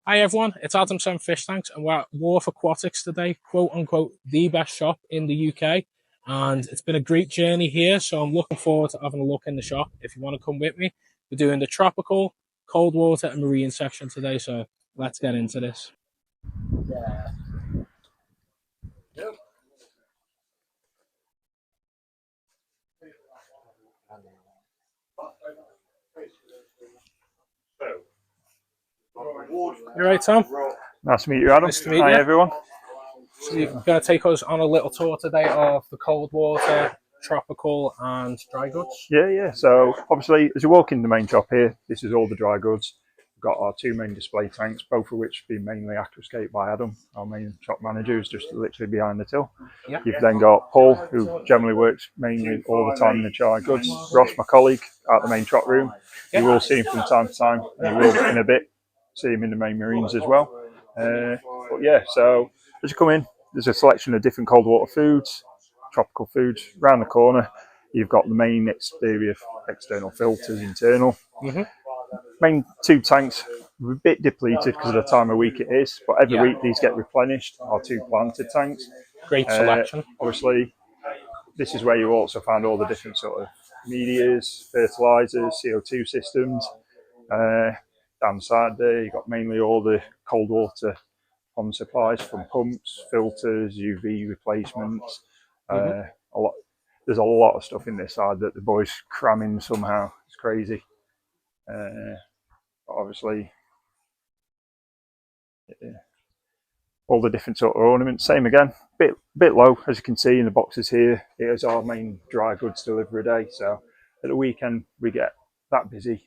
Hi everyone, it's Adam Fish Tanks and we're at Wharf Aquatics today, quote unquote, the best shop in the UK. And it's been a great journey here, so I'm looking forward to having a look in the shop. If you want to come with me, we're doing the tropical, cold water, and marine section today, so let's get into this. You right, Tom? Nice to meet you, Adam. Nice to meet Hi, you. everyone. So you're going to take us on a little tour today of the cold water, tropical, and dry goods. Yeah. So, obviously, as you walk in the main shop here, this is all the dry goods. We've got our two main display tanks, both of which have been mainly aquascaped by Adam, our main shop manager, who's just literally behind the till. Yeah. You've then got Paul, who generally works mainly all the time in the dry goods. Ross, my colleague, at the main shop room. You will see him from time to time, and you will in a bit see him in the main marines as well. But yeah, so as you come in, there's a selection of different cold water foods, tropical foods. Around the corner, you've got the main external filters, internal. Main two tanks are a bit depleted because of the time of week it is, but every week these get replenished. Our two planted tanks. Great selection. Obviously, this is where you also find all the different sort of medias, fertilizers, CO2 systems. Down the side there, you've got mainly all the cold water pond supplies from pumps, filters, UV replacements. There's a lot of stuff in this side that the boys cram in somehow. It's crazy. Obviously, all the different sort of ornaments. Same again, bit low as you can see in the boxes here. Here's our main dry goods delivery day. So at the weekend we get that busy.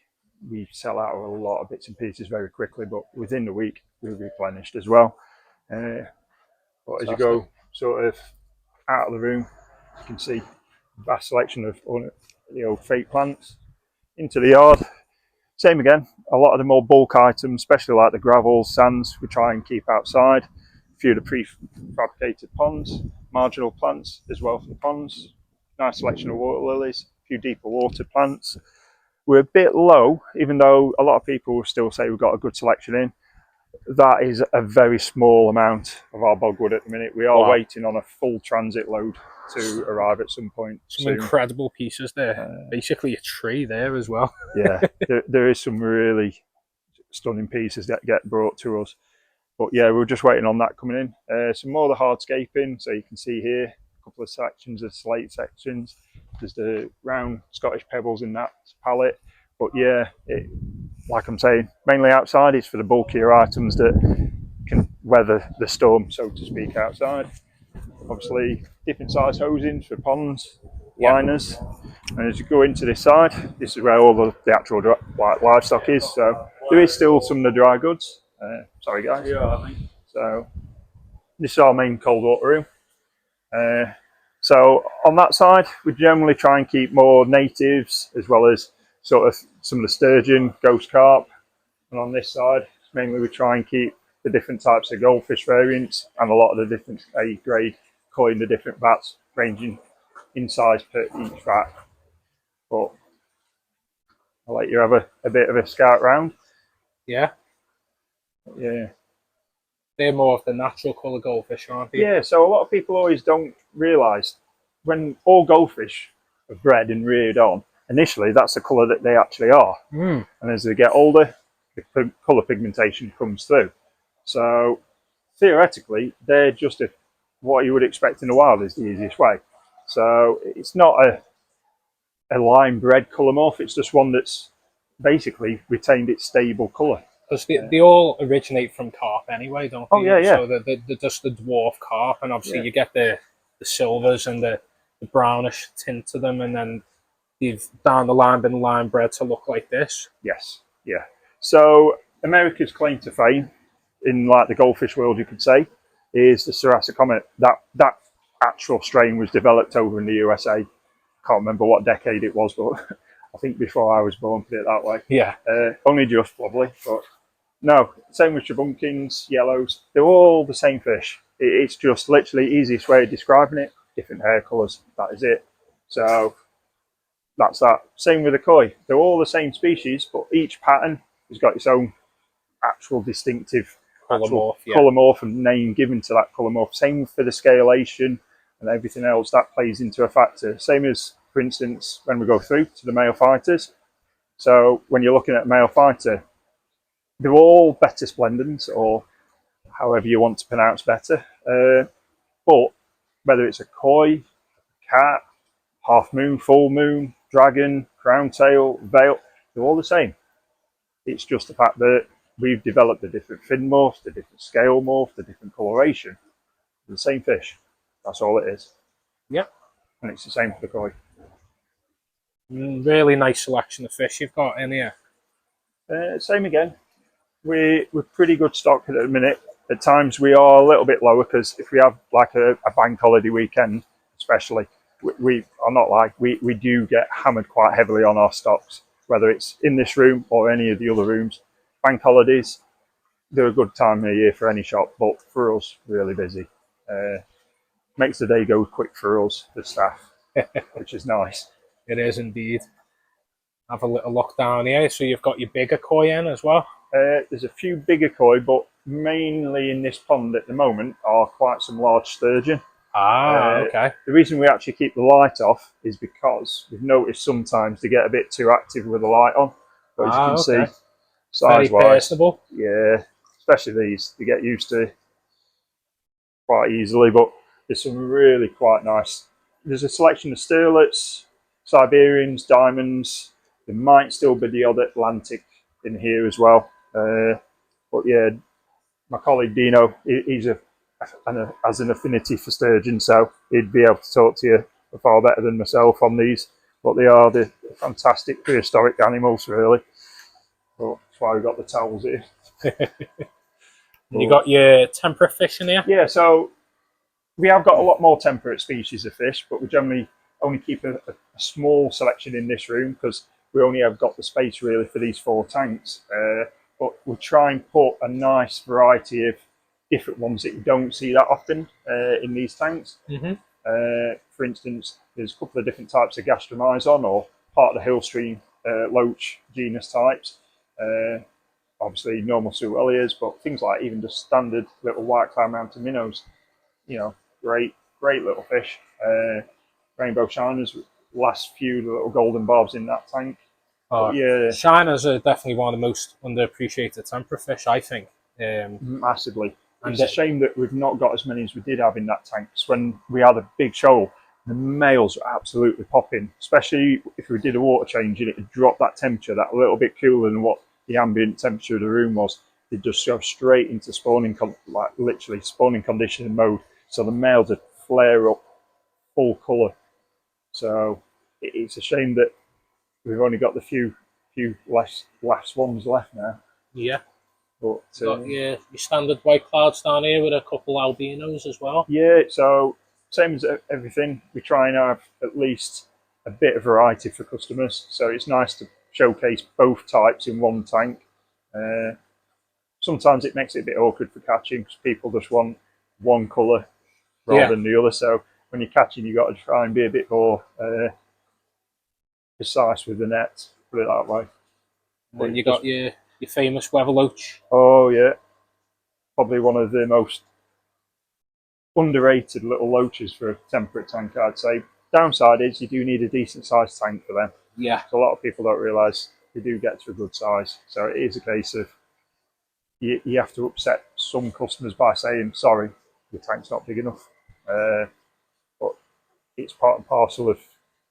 We sell out a lot of bits and pieces very quickly, but within the week we're replenished as well. But as you go sort of out of the room, you can see a vast selection of fake plants into the yard. Same again, a lot of the more bulk items, especially like the gravels, sands, we try and keep outside. A few of the prefabricated ponds, marginal plants as well for the ponds. Nice selection of water lilies, a few deeper water plants. We're a bit low, even though a lot of people will still say we've got a good selection in. That is a very small amount of our bogwood at the minute. We are waiting on a full transit load to arrive at some point. Some incredible pieces there. Basically a tree there as well. Yeah, there is some really stunning pieces that get brought to us. But yeah, we're just waiting on that coming in. Some more of the hardscaping, so you can see here a couple of sections of slate sections. There's the round Scottish pebbles in that palette. But yeah, like I'm saying, mainly outside. It's for the bulkier items that can weather the storm, so to speak, outside. Obviously, different size hosings for ponds, liners. And as you go into this side, this is where all the actual livestock is. So there is still some of the dry goods. Sorry, guys. So this is our main cold water room. So on that side, we generally try and keep more natives as well as sort of some of the sturgeon, ghost carp. And on this side, mainly we try and keep the different types of goldfish variants and a lot of the different A grade koi in the different vats, ranging in size per each vat. But I'll let you have a bit of a scout round. Yeah. They're more of the natural colour goldfish, aren't they? Yeah, so a lot of people always don't realise when all goldfish are bred and reared on, initially that's the colour that they actually are. And as they get older, the colour pigmentation comes through. So theoretically, they're just what you would expect in the wild is the easiest way. So it's not a lime bred colour morph, it's just one that's basically retained its stable colour. Because they all originate from carp anyway, don't they? Oh, yeah. So they're just the dwarf carp, and obviously you get the silvers and the brownish tint to them, and then you've down the line been lime bred to look like this. Yes, yeah. So America's claim to fame in like the goldfish world, you could say, is the Sarasa Comet. That actual strain was developed over in the USA. Can't remember what decade it was, but I think before I was born, put it that way. Yeah. Only just probably, but no. Same with trabunkins, yellows. They're all the same fish. It's just literally easiest way of describing it. Different hair colours. That is it. So that's that. Same with the koi. They're all the same species, but each pattern has got its own actual distinctive Colour actual morph, yeah. colour morph and name given to that colour morph. Same for the scalation and everything else that plays into a factor. Same as, for instance, when we go through to the male fighters. So when you're looking at a male fighter, they're all better splendens, or however you want to pronounce better. But whether it's a koi, cat, half moon, full moon, dragon, crown tail, veil, they're all the same. It's just the fact that we've developed the different fin morphs, the different scale morph, the different coloration. The same fish. That's all it is. Yep. And it's the same for the koi. Really nice selection of fish you've got in here. Same again. We're pretty good stock at the minute. At times we are a little bit lower because if we have like a bank holiday weekend, especially, we are not like we do get hammered quite heavily on our stocks, whether it's in this room or any of the other rooms. Bank holidays, they're a good time of year for any shop, but for us, really busy. Makes the day go quick for us, the staff, which is nice. It is indeed. Have a little look down here. So you've got your bigger koi in as well. There's a few bigger koi, but mainly in this pond at the moment are quite some large sturgeon. Okay. The reason we actually keep the light off is because we've noticed sometimes they get a bit too active with the light on. But as you can see, size-wise, yeah, especially these, they get used to quite easily. But there's some really quite nice. There's a selection of sterlets, Siberians, diamonds. There might still be the odd Atlantic in here as well. But yeah, my colleague Dino, he's has an affinity for sturgeon, so he'd be able to talk to you far better than myself on these. But they are the fantastic prehistoric animals, really. But that's why we've got the towels here. You got your temperate fish in here? Yeah, so we have got a lot more temperate species of fish, but we generally only keep a small selection in this room because we only have got the space really for these 4 tanks. But we'll try and put a nice variety of different ones that you don't see that often in these tanks. For instance, there's a couple of different types of gastromizon or part of the hillstream loach genus types. Obviously normal suelias, but things like even just standard little white cloud mountain minnows. You know, great little fish. Rainbow shiners, last few little golden barbs in that tank. Yeah, shiners are definitely one of the most underappreciated temperate fish, I think. Massively. It's a shame that we've not got as many as we did have in that tank. Because when we had a big shoal, the males were absolutely popping. Especially if we did a water change and it would drop that temperature that a little bit cooler than what the ambient temperature of the room was. They'd just go straight into spawning, like literally spawning conditioning mode. So the males would flare up full colour. So it's a shame that we've only got the few last ones left now. Yeah. But got your standard white clouds down here with a couple albinos as well. Yeah, so same as everything, we try and have at least a bit of variety for customers. So it's nice to showcase both types in one tank. Sometimes it makes it a bit awkward for catching because people just want one colour rather than the other. So when you're catching, you've got to try and be a bit more precise with the net, put it that way. And you got your famous weather loach. Oh yeah, probably one of the most underrated little loaches for a temperate tank, I'd say. Downside is you do need a decent sized tank for them. Yeah. So a lot of people don't realise they do get to a good size. So it is a case of you have to upset some customers by saying, sorry, your tank's not big enough. But it's part and parcel of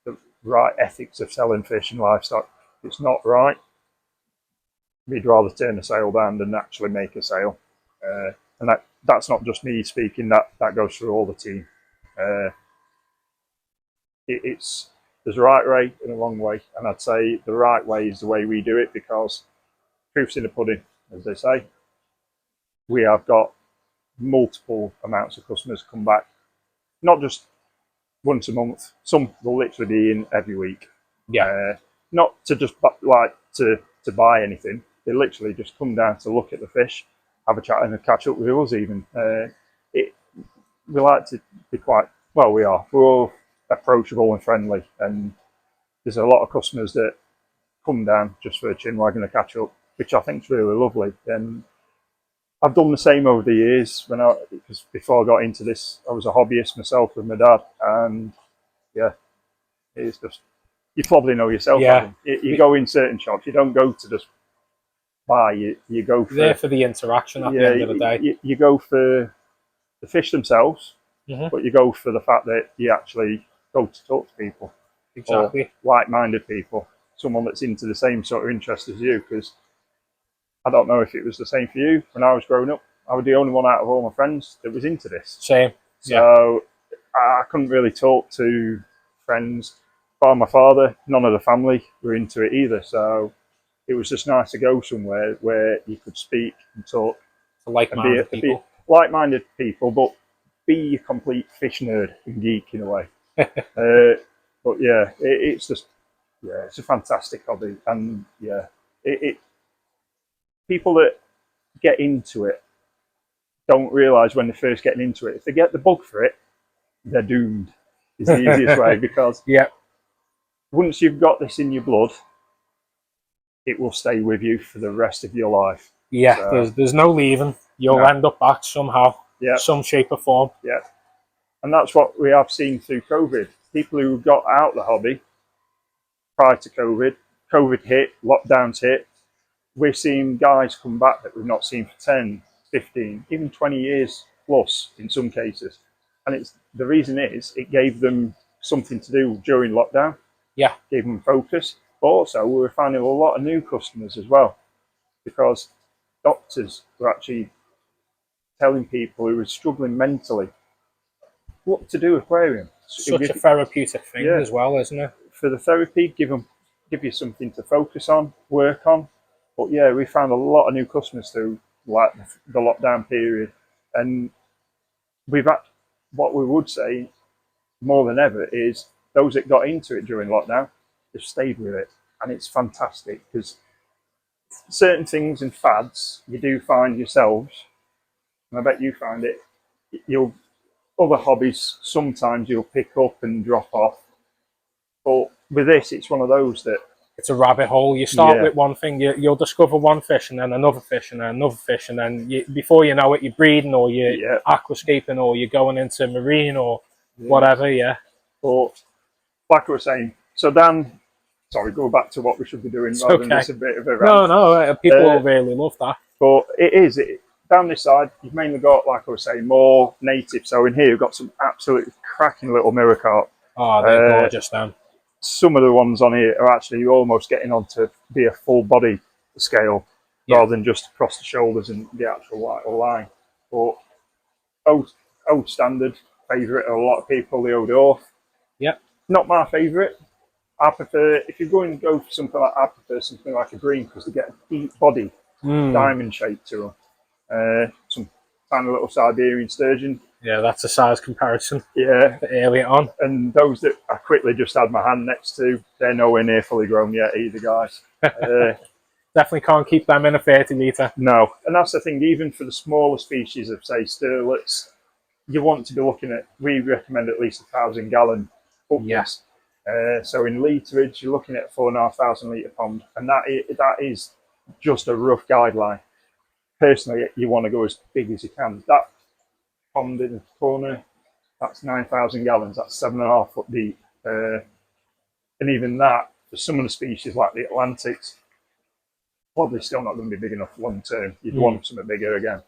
the right ethics of selling fish and livestock. If it's not right, we'd rather turn a sale down than actually make a sale. And that's not just me speaking, that goes through all the team. There's a right way and a wrong way, and I'd say the right way is the way we do it because proof's in the pudding, as they say. We have got multiple amounts of customers come back, not just once a month. Some will literally be in every week. Yeah. Not to just like to buy anything. They literally just come down to look at the fish, have a chat and a catch up with us even. We like to be quite, well, we are. We're all approachable and friendly, and there's a lot of customers that come down just for a chin wag and a catch up. which I think is really lovely. And I've done the same over the years. Because before I got into this, I was a hobbyist myself with my dad, and yeah, it's just, you probably know yourself. Yeah. You go in certain shops, you don't go to just buy. You go for there for the interaction at the end of the day. You go for the fish themselves, but you go for the fact that you actually go to talk to people, Exactly, like-minded people, someone that's into the same sort of interest as you. Because I don't know if it was the same for you when I was growing up. I was the only one out of all my friends that was into this. Same. So I couldn't really talk to friends. By my father, none of the family were into it either. So it was just nice to go somewhere where you could speak and talk To like-minded people. be like-minded people, but be a complete fish nerd and geek in a way. But yeah, it's just, yeah, it's a fantastic hobby. And yeah, people that get into it don't realise when they're first getting into it, if they get the bug for it, they're doomed, is the easiest way. Because yeah, once you've got this in your blood, it will stay with you for the rest of your life. Yeah, so, there's no leaving. You'll end up back somehow, some shape or form. Yeah. And that's what we have seen through COVID. People who got out the hobby prior to COVID hit, lockdowns hit. We're seeing guys come back that we've not seen for 10, 15, even 20 years plus in some cases. And the reason is it gave them something to do during lockdown. Yeah. Gave them focus. But also we were finding a lot of new customers as well, because doctors were actually telling people who were struggling mentally what to do aquarium. Such a therapeutic thing as well, isn't it? For the therapy, give you something to focus on, work on. But yeah, we found a lot of new customers through like the lockdown period, and what we would say more than ever is those that got into it during lockdown, they've stayed with it, and it's fantastic. Because certain things and fads you do find yourselves, and I bet you find it, other hobbies sometimes you'll pick up and drop off, but with this it's one of those that it's a rabbit hole. You start with one thing, you'll discover one fish, and then another fish, and then another fish, and then before you know it, you're breeding, or you're aquascaping, or you're going into marine, or whatever. But like I was saying, so Dan, sorry, go back to what we should be doing rather than this a bit of a rant. No, people will really love that. But down this side, you've mainly got, like I was saying, more native. So in here, you've got some absolutely cracking little mirror carp. Oh, they're gorgeous, then. Some of the ones on here are actually almost getting on to be a full body scale rather than just across the shoulders and the actual line. But old standard favourite of a lot of people, the old Wharf. Yeah. Not my favourite. I prefer, if you're going to go for something like, I prefer something like a green, because they get a deep body, diamond shape to them. Some tiny little Siberian sturgeon. Yeah, that's a size comparison. Yeah. Early on. And those that I quickly just had my hand next to, they're nowhere near fully grown yet either, guys. Definitely can't keep them in a 30 litre. No. And that's the thing, even for the smaller species of, say, sterlets, you want to be looking at, we recommend at least 1,000 gallon upwards. Yes. So in literage, you're looking at 4,500 litre pond. And that is just a rough guideline. Personally, you want to go as big as you can. That pond in the corner, that's 9,000 gallons. That's 7.5 foot deep. And even that, for some of the species like the Atlantics, probably still not going to be big enough long term. You'd want something bigger again.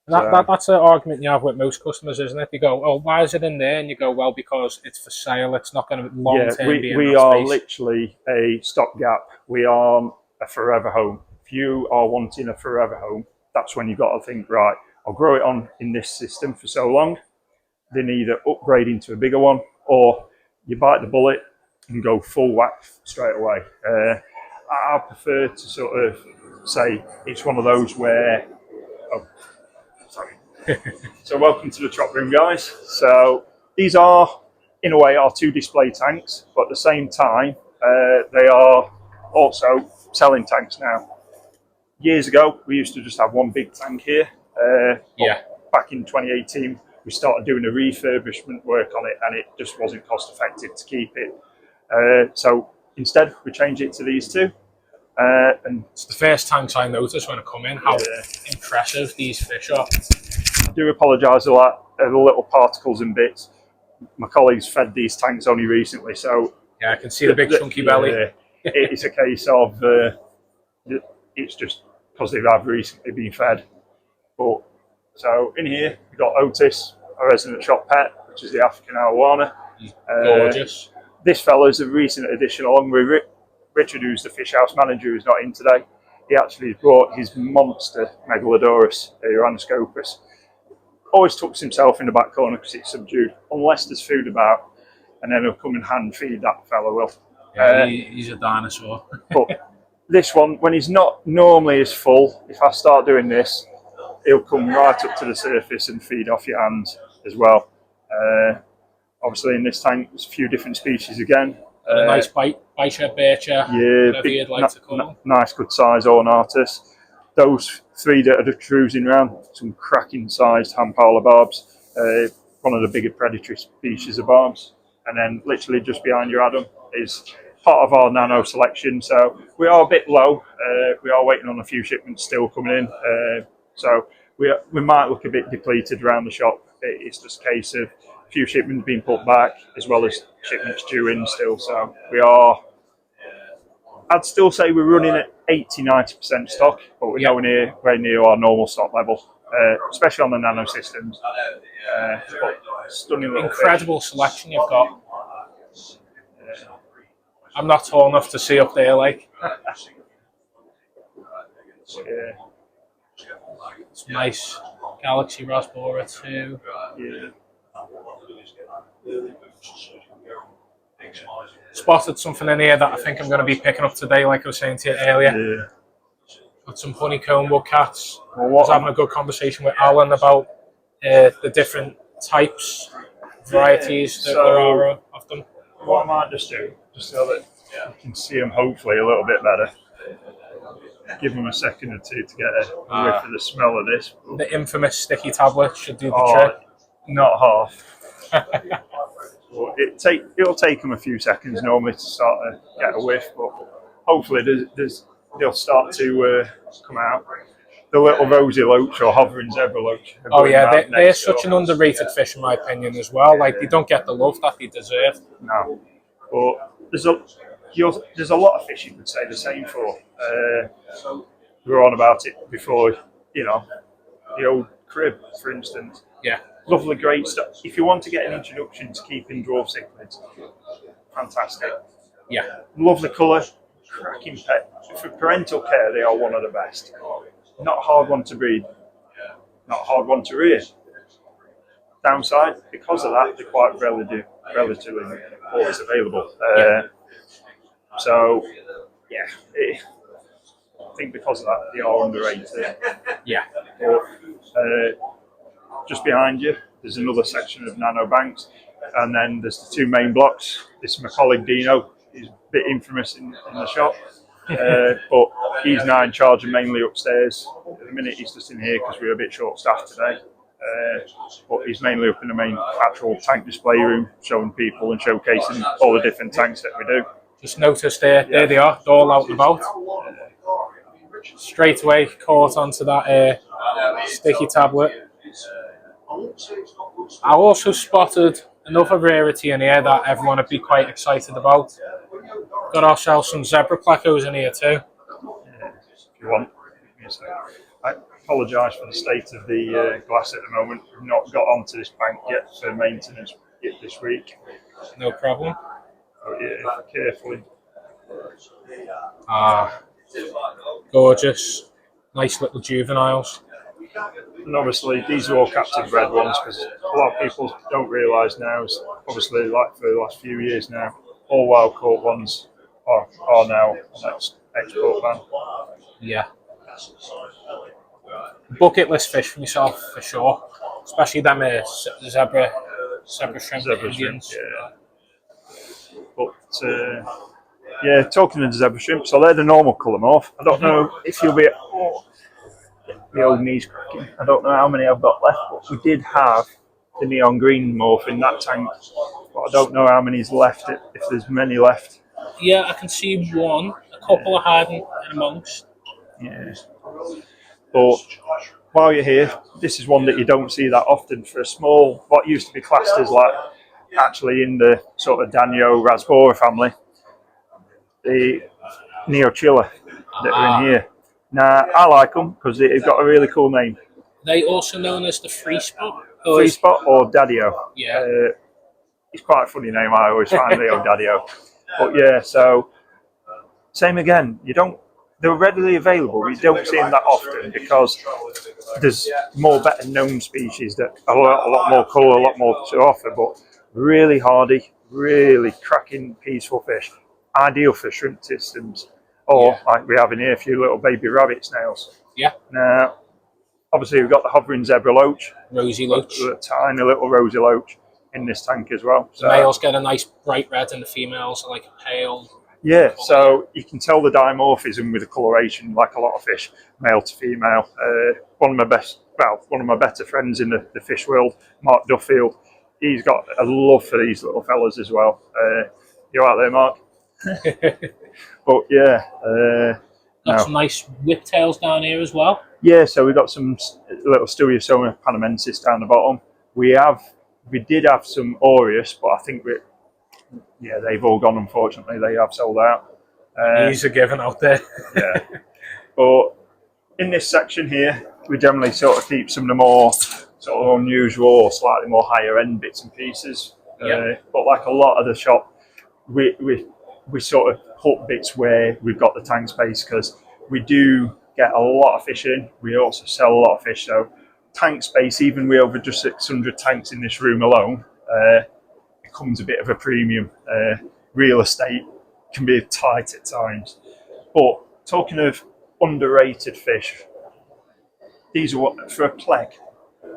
That's an argument you have with most customers, isn't it? They go, "Oh, why is it in there?" And you go, "Well, because it's for sale. It's not going to long term be in we that are space." Literally a stopgap. We are a forever home. If you are wanting a forever home, that's when you've got to think, right, I'll grow it on in this system for so long, then either upgrade into a bigger one, or you bite the bullet and go full whack straight away. I prefer to sort of say it's one of those where, sorry. So welcome to the chop room, guys. So these are, in a way, our 2 display tanks, but at the same time, they are also selling tanks now. Years ago, we used to just have one big tank here. Back in 2018, we started doing a refurbishment work on it, and it just wasn't cost effective to keep it. So instead, we changed it to these 2. And It's the first tanks I notice when I come in how impressive these fish are. I do apologise a lot for the little particles and bits. My colleagues fed these tanks only recently, so yeah, I can see the big chunky belly. It's a case of it's just because they have recently been fed. But so in here we've got Otis, our resident shop pet, which is the African arowana. Gorgeous. This fella's a recent addition, along with Richard, who's the fish house manager, who's not in today. He actually brought his monster Megalodorus, Uranoscopus. Always tucks himself in the back corner because it's subdued, unless there's food about, and then he'll come and hand feed that fella. Will. Yeah, he's a dinosaur. But this one, when he's not normally as full, if I start doing this, he'll come right up to the surface and feed off your hands as well. Obviously, in this tank, there's a few different species again. A nice bichir, bircher, whatever you'd like to call them. Nice, good size ornatus. Those three that are cruising around, some cracking sized Hampala barbs, one of the bigger predatory species of barbs. And then literally just behind you, Adam, is part of our nano selection. So we are a bit low. We are waiting on a few shipments still coming in. So we might look a bit depleted around the shop. It's just a case of a few shipments being put back, as well as shipments due in still. So we are, I'd still say we're running at 80-90% stock, but we're nowhere near our normal stock level, especially on the nano systems. Stunning little incredible fish. Selection you've got. I'm not tall enough to see up there, like. It's nice. Galaxy Rasbora too. Yeah. Spotted something in here that I think I'm going to be picking up today, like I was saying to you earlier. Yeah. Got some honeycomb woodcats. I was having a good conversation with Alan about the different types, varieties that there are of them. What I might just do, just so that you can see them hopefully a little bit better, give them a second or two to get a whiff of the smell of this. The infamous sticky tablet should do the trick. Not half. Well, it'll take them a few seconds normally to start to get a whiff, but hopefully they'll start to come out. The little rosy loach or hovering zebra loach. Oh yeah, they're such an underrated fish in my opinion as well. Like they don't get the love that they deserve. No, but there's a lot of fish you could say the same for. We were on about it before, the old crib, for instance. Yeah. Lovely, great stuff. If you want to get an introduction to keeping dwarf cichlids, fantastic. Yeah. Lovely colour, cracking pet. For parental care, they are one of the best. Not a hard one to breed, not a hard one to rear. Downside, because of that, they're quite relatively always available. So, yeah, I think because of that, they are underrated. Yeah. But, just behind you, there's another section of nano banks, and then there's the two main blocks. This is my colleague Dino. He's a bit infamous in the shop, but he's now in charge of mainly upstairs. At the minute, he's just in here because we're a bit short-staffed today. But he's mainly up in the main actual tank display room, showing people and showcasing all the different tanks that we do. Just noticed there they are, all out and about. Straight away caught onto that sticky tablet. I also spotted another rarity in here that everyone would be quite excited about. Got ourselves some zebra plecos in here too. If you want. I apologise for the state of the glass at the moment. We've not got onto this bank yet for maintenance yet this week. No problem. But yeah, carefully. Gorgeous. Nice little juveniles. And obviously, these are all captive bred ones because a lot of people don't realise now, obviously, like for the last few years now, all wild caught ones are now on export ban. Yeah. Bucket list fish for myself, for sure. Especially them zebra shrimp Indians. Yeah. But, yeah, talking of the zebra shrimp, so they're the normal colour morph. I don't know if you'll be... the old knees cracking. I don't know how many I've got left, but we did have the neon green morph in that tank. But I don't know how many's left, if there's many left. Yeah, I can see one. I couple of hiding in amongst. Yeah. But while you're here, this is one that you don't see that often for a small, what used to be classed as like actually in the sort of Danio Rasbora family, the Neochilla that are in here. Now, I like them because they've got a really cool name. They also known as the free spot. Free spot or Daddio. Yeah. It's quite a funny name. I always find the old Daddio. But yeah, so same again. They're readily available. You don't see them that often because there's more better known species that are a lot more colour, a lot more to offer. But really hardy, really cracking, peaceful fish. Ideal for shrimp systems, or like we have in here, a few little baby rabbit snails. Yeah. Now, obviously, we've got the hovering zebra loach, rosy loach, a tiny little rosy loach in this tank as well. So, the males get a nice bright red, and the females are like a pale. Yeah, so you can tell the dimorphism with the coloration, like a lot of fish, male to female. One of my better friends in the fish world, Mark Duffield, he's got a love for these little fellas as well. You out there, Mark? But yeah, got some nice whiptails down here as well. Yeah, so we've got some little Stereosoma panamensis down the bottom. We did have some aureus, but I think they've all gone. Unfortunately, they have sold out. These are given out there. Yeah, but in this section here, we generally sort of keep some of the more sort of unusual or slightly more higher end bits and pieces. But like a lot of the shop, we sort of put bits where we've got the tank space because we do get a lot of fish in. We also sell a lot of fish, so tank space, even with over just 600 tanks in this room alone, becomes a bit of a premium. Real estate can be tight at times. But talking of underrated fish, these are for a pleg.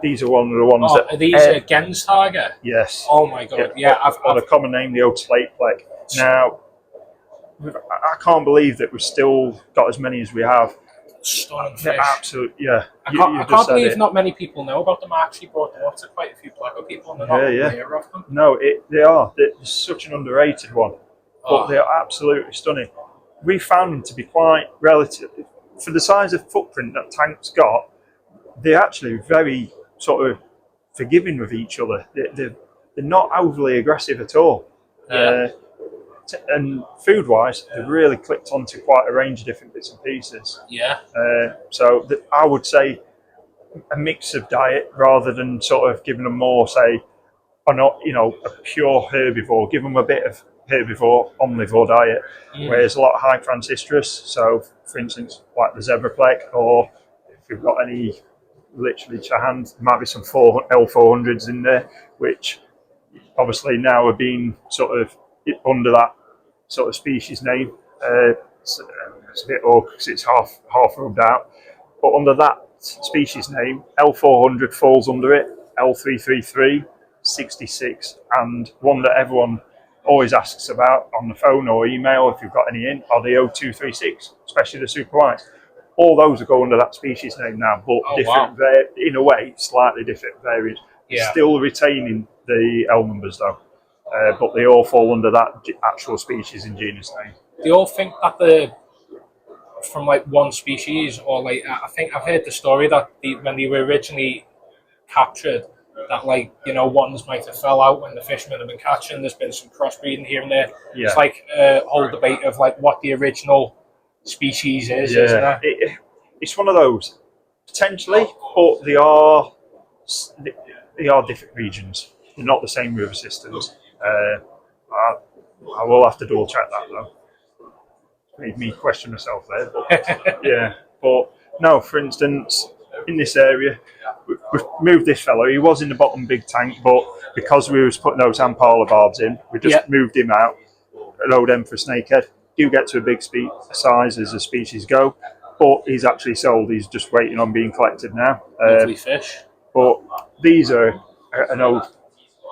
These are one of the ones that. Are these Gens Tiger? Yes. Oh my god! Yeah, I've got a common name, the old slate pleg. Now, I can't believe that we've still got as many as we have. Stunning fish. Absolutely, yeah. I can't believe not many people know about them. I actually brought them up to quite a few Plego people, and they're not aware of them. No, they are. They're such an underrated one, but they are absolutely stunning. We found them to be quite relative for the size of footprint that tank's got. They're actually very sort of forgiving with each other. They're not overly aggressive at all. Yeah. And food-wise, they've really clicked onto quite a range of different bits and pieces. Yeah. So I would say a mix of diet rather than sort of giving them more, say, or not, a pure herbivore. Give them a bit of herbivore, omnivore diet, whereas a lot of high transistors. So, for instance, like the zebra pleg, or if you've got any literally to hand, there might be some L400s in there, which obviously now are being sort of under that sort of species name. It's a bit awkward because it's half rubbed out. But under that species name, L400 falls under it, L333, 66, and one that everyone always asks about on the phone or email if you've got any in, are the O236, especially the super whites. All those go under that species name now, but different, in a way, slightly different variants. Yeah. Still retaining the L numbers though. But they all fall under that actual species and genus name. They all think that they're from like one species, or like I think I've heard the story that when they were originally captured, that ones might have fell out when the fishermen have been catching. There's been some crossbreeding here and there. Yeah. It's like a whole debate of like what the original species is, isn't it? It's one of those potentially, but they are different regions. They're not the same river systems. I will have to double check that though. Made me question myself there, but yeah. But no, for instance, in this area, we've moved this fellow. He was in the bottom big tank, but because we was putting those Ampala barbs in, we just moved him out. Load them for snakehead. Do get to a big size as the species go, but he's actually sold. He's just waiting on being collected now. Lovely fish. But these are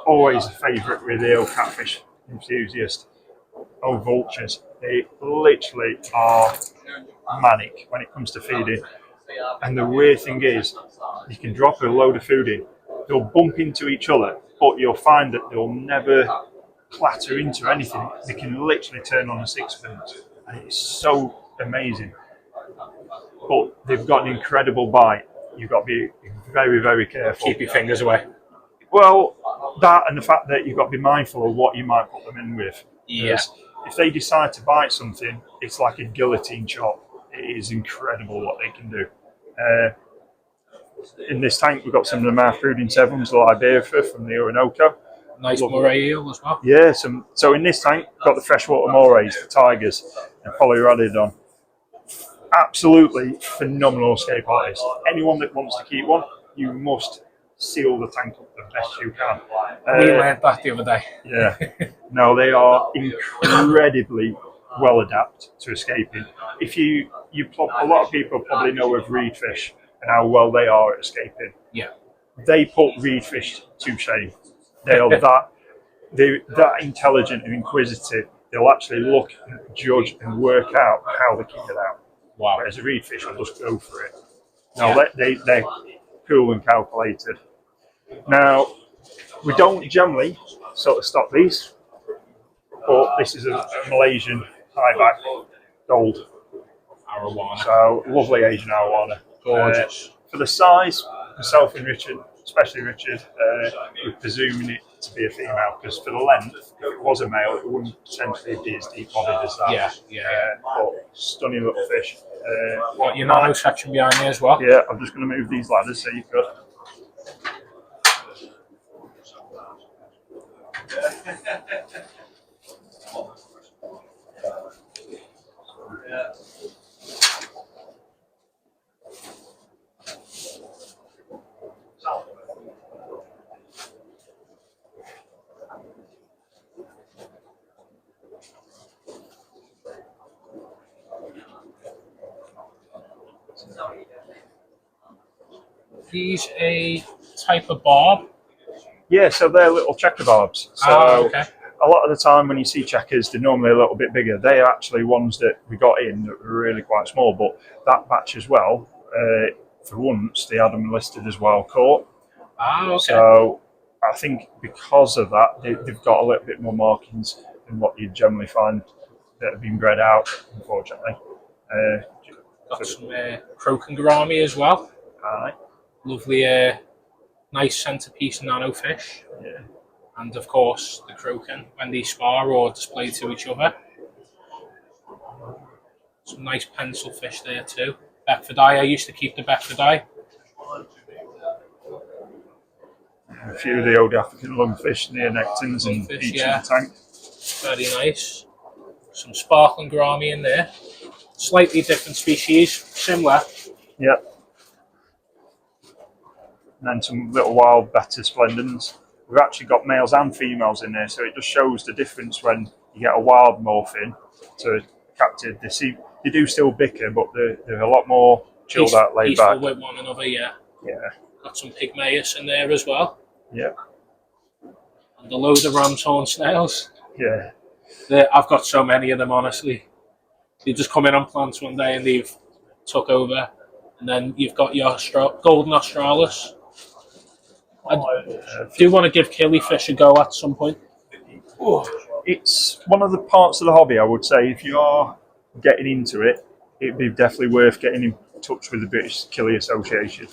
always a favourite with the old catfish enthusiast. Old vultures. They literally are manic when it comes to feeding. And the weird thing is, you can drop a load of food in, they'll bump into each other, but you'll find that they'll never clatter into anything. They can literally turn on a sixpence. and it's so amazing. But they've got an incredible bite. You've got to be very, very careful. Keep your fingers away. Well, that and the fact that you've got to be mindful of what you might put them in with. Yeah. If they decide to bite something, it's like a guillotine chop. It is incredible what they can do. In this tank, we've got some of the mouth fooding sevens, the Liberia from the Orinoco. Nice moray eel as well. Yeah, so in this tank, we've got the freshwater morays, the tigers, and polyrododon. Absolutely phenomenal escape artists. Anyone that wants to keep one, you must seal the tank up the best you can. We learned that the other day. Yeah. No, they are incredibly well adapted to escaping. If you a lot of people probably know of reedfish and how well they are at escaping. Yeah. They put reedfish to shame. They are they're that intelligent and inquisitive. They'll actually look, and judge, and work out how they can get out. Wow. Whereas a reedfish will just go for it. No, they're cool and calculated. Now, we don't generally sort of stock these, but this is a Malaysian high-back gold. Arowana. So, lovely Asian arowana. Gorgeous. For the size, myself and Richard, especially Richard, we're presuming it to be a female, because for the length, if it was a male, it wouldn't potentially be as deep-bodied as that. Yeah. But stunning little fish. Got your nano section behind me as well. Yeah, I'm just going to move these ladders so you could. These a type of barb? Yeah, so they're little checker barbs. So okay. A lot of the time when you see checkers, they're normally a little bit bigger. They are actually ones that we got in that were really quite small, but that batch as well, for once, they had them listed as well caught. Okay. So I think because of that, they've got a little bit more markings than what you generally find that have been bred out, unfortunately. Got some croaking gourami as well. Aye. Lovely, nice centerpiece nano fish. Yeah. And of course, the croaking when they spar or display to each other. Some nice pencil fish there too. Beckford eye, I used to keep the Beckford eye. A few of the old African lungfish, neonectins and Lungfish, each in the tank. Very nice. Some sparkling gourami in there. Slightly different species, similar. Yep. And then some little wild betta splendens. We've actually got males and females in there, so it just shows the difference when you get a wild morph in to captive. They do still bicker, but they're a lot more chilled out, laid back. Peaceful with one another, yeah. Yeah. Got some pygmaeus in there as well. Yeah. And a load of ram's horn snails. Yeah. I've got so many of them, honestly. They just come in on plants one day and they've took over. And then you've got your golden australis. I do want to give killifish a go at some point. Oh, it's one of the parts of the hobby, I would say, if you are getting into it, it'd be definitely worth getting in touch with the British Killie Association.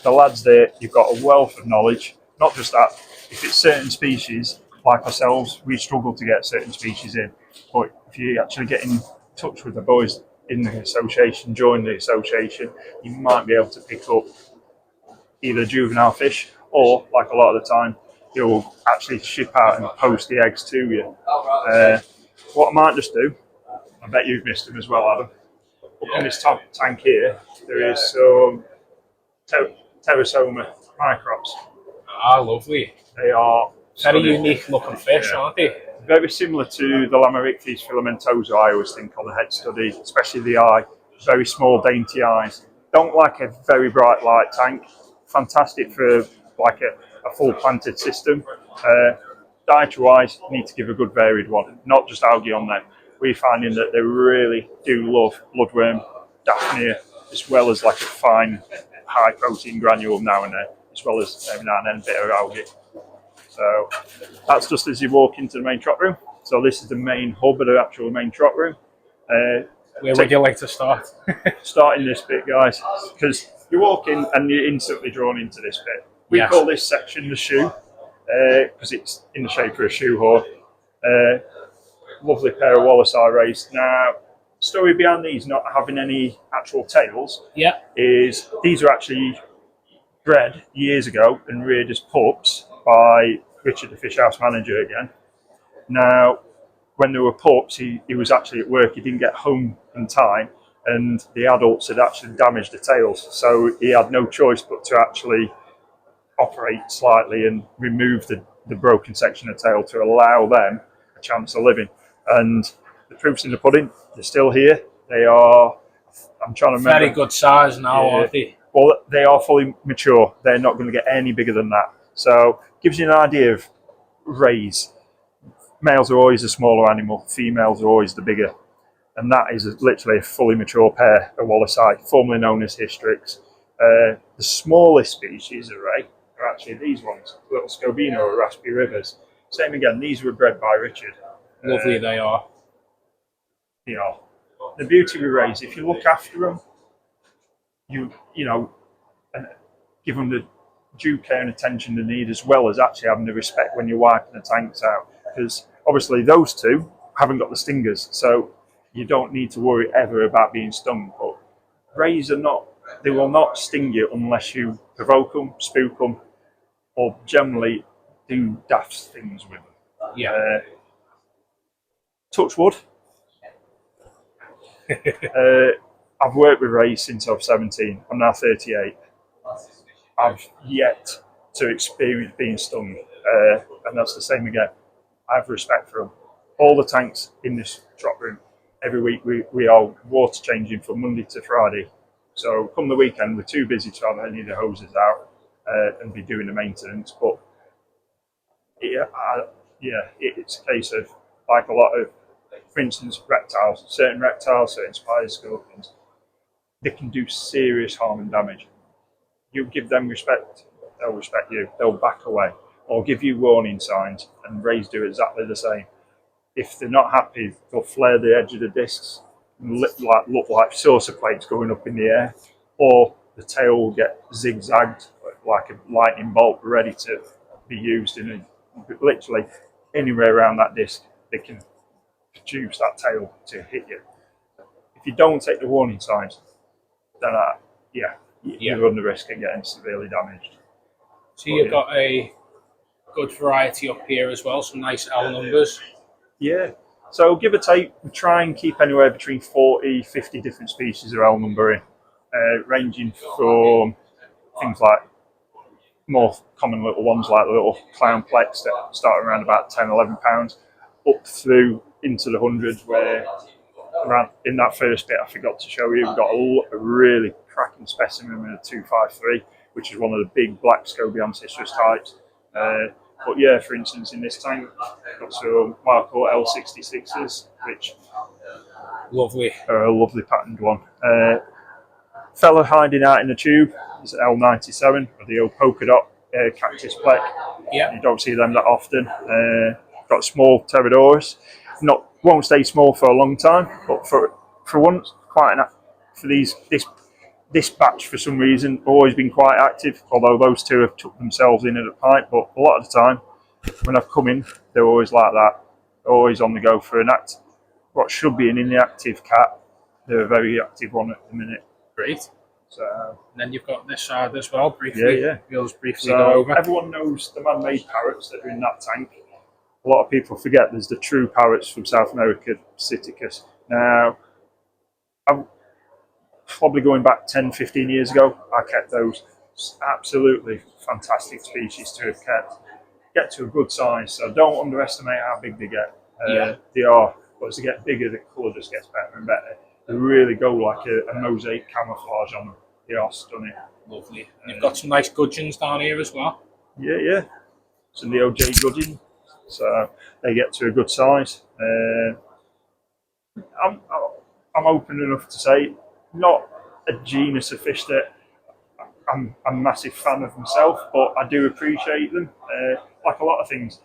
The lads there, you've got a wealth of knowledge. Not just that, if it's certain species, like ourselves, we struggle to get certain species in. But if you actually get in touch with the boys in the association, join the association, you might be able to pick up either juvenile fish or, like a lot of the time, he'll actually ship out and post the eggs to you. What I might just do, I bet you've missed them as well, Adam. Up on this top tank here, there is some pterosoma microbes. Ah, lovely. They are very unique looking fish, aren't they? Very similar to the Lamarichthys filamentosa, I always think, on the head study, especially the eye. Very small, dainty eyes. Don't like a very bright light tank. Fantastic for like a full planted system. Dietary-wise, you need to give a good varied one, not just algae on there. We're finding that they really do love bloodworm, daphnia, as well as like a fine, high protein granule now and then, as well as every now and then a bit of algae. So that's just as you walk into the main trot room. So this is the main hub of the actual main trot room. Where would you like to start? Starting this bit, guys, because you walk in and you're instantly drawn into this bit. We Yes. call this section the shoe, because it's in the shape of a shoehorn. Lovely pair of Wallace-eye rays. Now, story behind these not having any actual tails is these are actually bred years ago and reared as pups by Richard, the fish house manager again. Now, when they were pups, he was actually at work. He didn't get home in time, and the adults had actually damaged the tails. So he had no choice but to actually operate slightly and remove the broken section of tail to allow them a chance of living. And the proof's in the pudding. They're still here. They are, I'm trying to remember. Very good size now, aren't they? Well, they are fully mature. They're not going to get any bigger than that. So gives you an idea of rays. Males are always a smaller animal. Females are always the bigger. And that is literally a fully mature pair of Wallace-eye, formerly known as Hystrix. The smallest species of ray are actually these ones, little Scobino or Raspberry Rivers. Same again, these were bred by Richard. Lovely they are. They are. The beauty with rays, if you look after them, you know, and give them the due care and attention they need, as well as actually having the respect when you're wiping the tanks out. Because obviously those two haven't got the stingers, so you don't need to worry ever about being stung. But rays are not, they will not sting you unless you provoke them, spook them, or generally do daft things with them. Yeah. Touch wood. I've worked with rays since I was 17. I'm now 38. I've yet to experience being stung, and that's the same again. I have respect for them. All the tanks in this drop room, every week we are water changing from Monday to Friday. So come the weekend, we're too busy to have any of the hoses out and be doing the maintenance. But it's a case of, like a lot of, for instance, reptiles, certain spider scorpions, they can do serious harm and damage. You give them respect, they'll respect you. They'll back away or give you warning signs, and rays do exactly the same. If they're not happy, they'll flare the edge of the discs and look like saucer plates going up in the air, or the tail will get zigzagged like a lightning bolt ready to be used in literally anywhere around that disc. They can produce that tail to hit you. If you don't take the warning signs, then you run the risk of getting severely damaged. So you've got a good variety up here as well, some nice L numbers. Yeah, so give or take, we try and keep anywhere between 40, 50 different species of L numbering, ranging from things like more common little ones like the little clownplex that start around about 10, 11 pounds, up through into the hundreds, where around in that first bit I forgot to show you, we've got a really cracking specimen with a 253, which is one of the big black Scobian citrus types. But yeah, for instance, in this tank, I've got some wild caught L66s, which lovely are a lovely patterned one. Fella hiding out in the tube is L97, or the old polka dot cactus plec. Yeah, you don't see them that often. Got small pterodorus. Won't stay small for a long time, but for once, this batch for some reason always been quite active. Although those two have took themselves in at a pint, but a lot of the time when I've come in, they're always like that. They're always on the go for what should be an inactive cat. They're a very active one at the minute. Great. So and then you've got this side as well. Briefly, we'll just briefly so go over. Everyone knows the man-made parrots that are in that tank. A lot of people forget there's the true parrots from South America, Psittacus. Now, I'm probably going back 10, 15 years ago, I kept those. Absolutely fantastic species to have kept. Get to a good size, so don't underestimate how big they get. They are, but as they get bigger, the colour just gets better and better. They really go like a mosaic camouflage on them. They are stunning. Lovely. You've got some nice gudgeons down here as well. Yeah. Some Neo J gudgeon. So they get to a good size. I'm open enough to say, not a genus of fish that I'm a massive fan of myself, but I do appreciate them. Like a lot of things,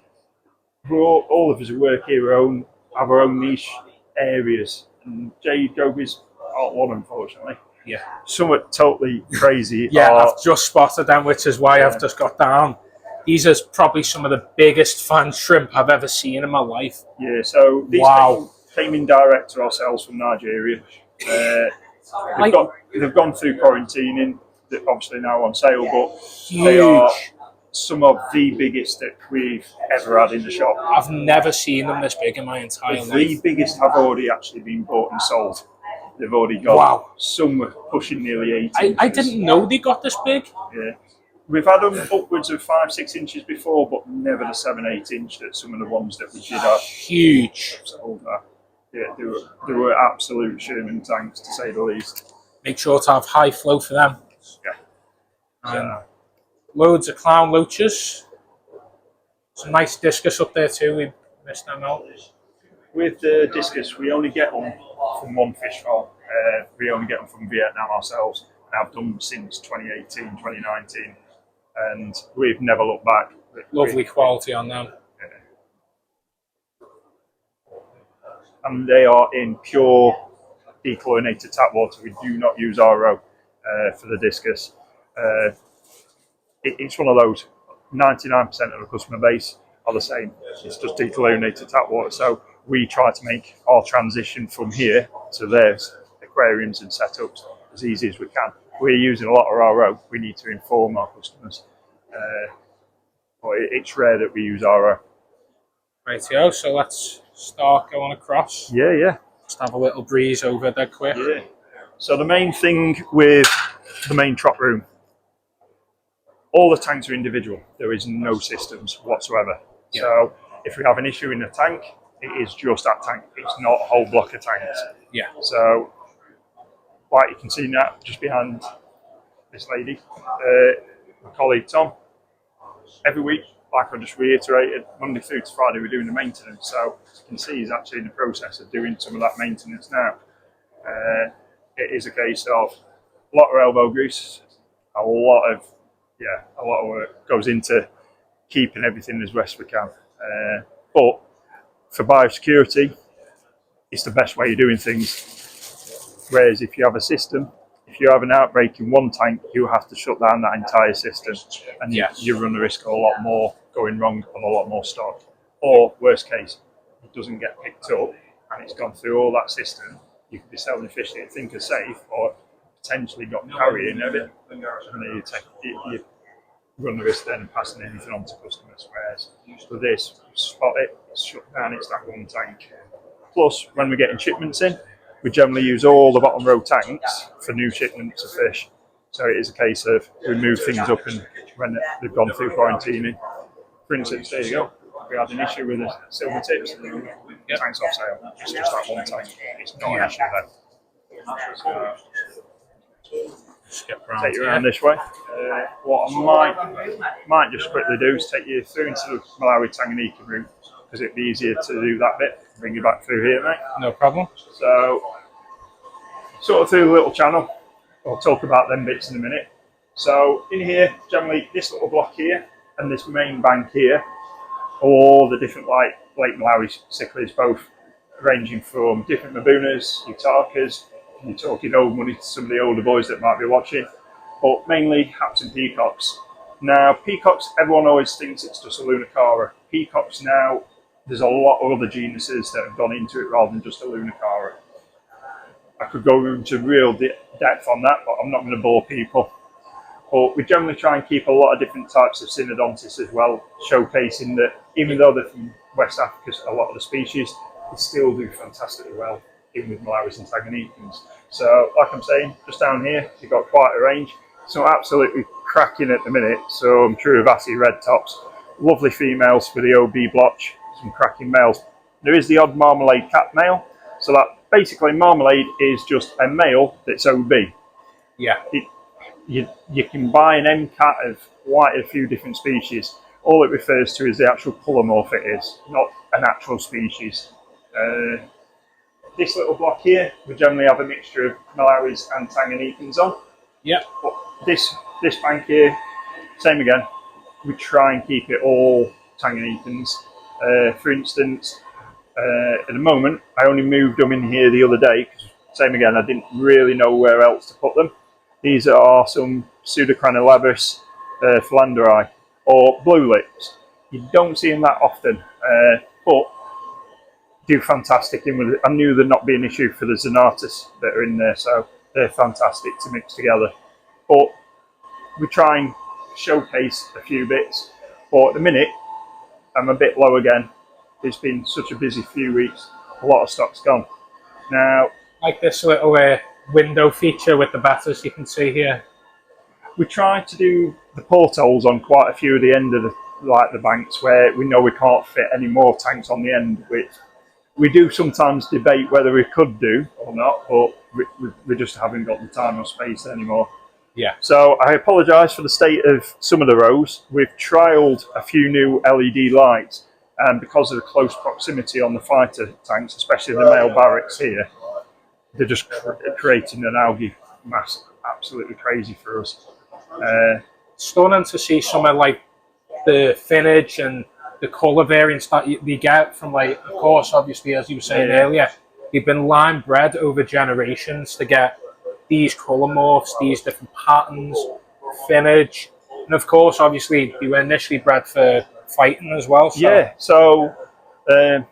all of us who work here have our own niche areas and jade gobies aren't one, unfortunately. Yeah. Some are totally crazy. Yeah, I've just spotted them, which is why I've just got down. These are probably some of the biggest fan shrimp I've ever seen in my life. Yeah, so these came in direct to ourselves from Nigeria. They've gone through quarantining, they're obviously now on sale, but they are some of the biggest that we've ever had in the shop. I've never seen them this big in my entire life. The biggest have already actually been bought and sold. They've already got. Wow. Some were pushing nearly 8 inches. I didn't know they got this big. Yeah. We've had them upwards of 5-6 inches before, but never the 7-8 inch that some of the ones that we did have. Huge. Sold that. Yeah, they were absolute Sherman tanks, to say the least. Make sure to have high flow for them. Yeah. Loads of clown loaches. Some nice discus up there too. We missed them out. With the discus, we only get them from one fish farm. We only get them from Vietnam ourselves. And I've done them since 2018, 2019. And we've never looked back. Lovely quality on them. And they are in pure dechlorinated tap water. We do not use RO for the discus. It's one of those, 99% of the customer base are the same. It's just dechlorinated tap water. So we try to make our transition from here to theirs, aquariums and setups, as easy as we can. We're using a lot of RO. We need to inform our customers. But it's rare that we use RO. Rightio, so let's start going across. Yeah. Just have a little breeze over there quick. Yeah. So the main thing with the main trot room, all the tanks are individual. There is no systems whatsoever. Yeah. So if we have an issue in a tank, it is just that tank. It's not a whole block of tanks. Yeah. So, like you can see now, just behind this lady, my colleague Tom, every week, like I just reiterated, Monday through to Friday, we're doing the maintenance. So you can see he's actually in the process of doing some of that maintenance now. It is a case of a lot of elbow grease, a lot of work goes into keeping everything as best we can. But for biosecurity, it's the best way of doing things. Whereas if you have a system, if you have an outbreak in one tank, you have to shut down that entire system, and you run the risk of a lot more going wrong on a lot more stock. Or worst case, it doesn't get picked up and it's gone through all that system. You could be selling fish that you think are safe, or potentially got carrying of it, and then you run the risk then of passing anything on to customers. Whereas for this, spot it, it's shut down, it's that one tank. Plus, when we're getting shipments in, we generally use all the bottom row tanks for new shipments of fish. So it is a case of we move things up and when they've gone through quarantining. For instance, there you go. We had an issue with the silver tips, the tank's off sale. It's just that one tank. It's not an issue then. Take you around this way. What I might just quickly do is take you through into the Malawi Tanganyika route, because it'd be easier to do that bit. Bring you back through here, mate. No problem. So, sort of through the little channel. I'll talk about them bits in a minute. So, in here, generally, this little block here and this main bank here, all the different Lake Malawi cichlids, both ranging from different Mabunas, Utakas. You're talking old money to some of the older boys that might be watching, but mainly haps and peacocks. Now, peacocks, everyone always thinks it's just a Lunacara. Peacocks now, there's a lot of other genuses that have gone into it rather than just a Lunacara. I could go into real depth on that, but I'm not going to bore people. But we generally try and keep a lot of different types of Synodontis as well, showcasing that even though they're from West Africa, a lot of the species, they still do fantastically well, even with Malawis and Tanganyikans. So, like I'm saying, just down here, you've got quite a range. So absolutely cracking at the minute. So I'm true of Assy red tops. Lovely females for the OB blotch, some cracking males. There is the odd marmalade cat male. So that basically marmalade is just a male that's OB. Yeah. You can buy an M cat of quite a few different species. All it refers to is the actual colour morph it is, not an actual species. This little block here, we generally have a mixture of Malawis and Tanganyikans on. Yeah. But this bank here, same again. We try and keep it all Tanganyikans. For instance, At the moment, I only moved them in here the other day. Same again, I didn't really know where else to put them. These are some Pseudocranilabus philanderi, or blue lips. You don't see them that often, but do fantastic in with it. I knew there'd not be an issue for the Zonatus that are in there, so they're fantastic to mix together. But we try and showcase a few bits, but at the minute, I'm a bit low again. It's been such a busy few weeks, a lot of stock's gone. Now, like this little window feature with the batters you can see here. We try to do the portholes on quite a few of the end of the banks where we know we can't fit any more tanks on the end, which we do sometimes debate whether we could do or not, but we just haven't got the time or space anymore. Yeah. So I apologise for the state of some of the rows. We've trialled a few new LED lights, and because of the close proximity on the fighter tanks, especially the male barracks here, they're just creating an algae mass, absolutely crazy for us. Stunning to see some of like the finnage and the colour variants that you get from, like, of course, obviously, as you were saying earlier, you've been line bred over generations to get these colour morphs, these different patterns, finnage, and of course, obviously, you were initially bred for fighting as well. So. Yeah, so that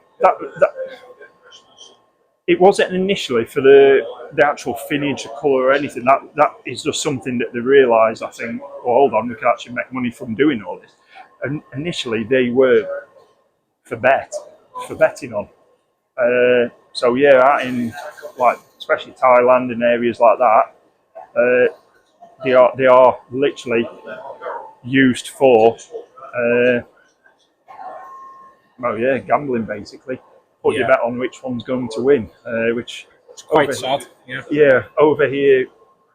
it wasn't initially for the actual finnage, the colour or anything. That is just something that they realised, I think, well, hold on, we can actually make money from doing all this. And initially they were for betting on. So yeah, out in, like, especially Thailand and areas like that, they are literally used for gambling basically. Put your bet on which one's going to win, which it's quite sad. Yeah, over here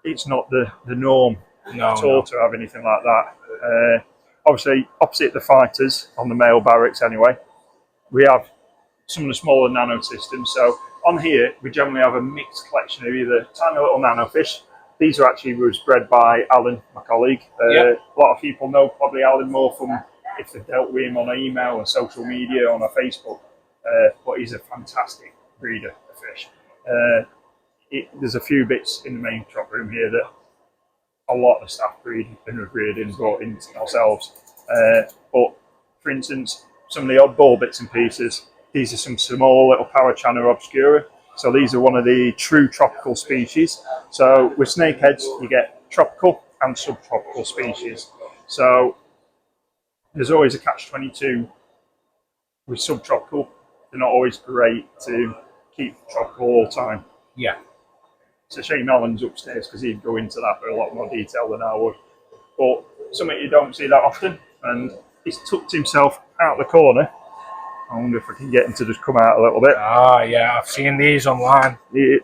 it's not the norm at all to have anything like that. Obviously, opposite the fighters on the male barracks anyway, we have some of the smaller nano systems. So on here, we generally have a mixed collection of either tiny little nano fish. These are actually was bred by Alan, my colleague. A lot of people know probably Alan more from if they've dealt with him on email and social media, on a Facebook. But he's a fantastic breeder of fish. There's a few bits in the main truck room here that a lot of staff breed and have bred and brought in ourselves. But for instance, some of the oddball bits and pieces, these are some small little Parachana obscura. So these are one of the true tropical species. So with snakeheads, you get tropical and subtropical species. So there's always a catch-22 with subtropical. They're not always great to keep tropical all the time. Yeah. It's a shame Alan's upstairs because he'd go into that with a lot more detail than I would. But something you don't see that often, and he's tucked himself out the corner. I wonder if I can get him to just come out a little bit. Ah, yeah, I've seen these online. We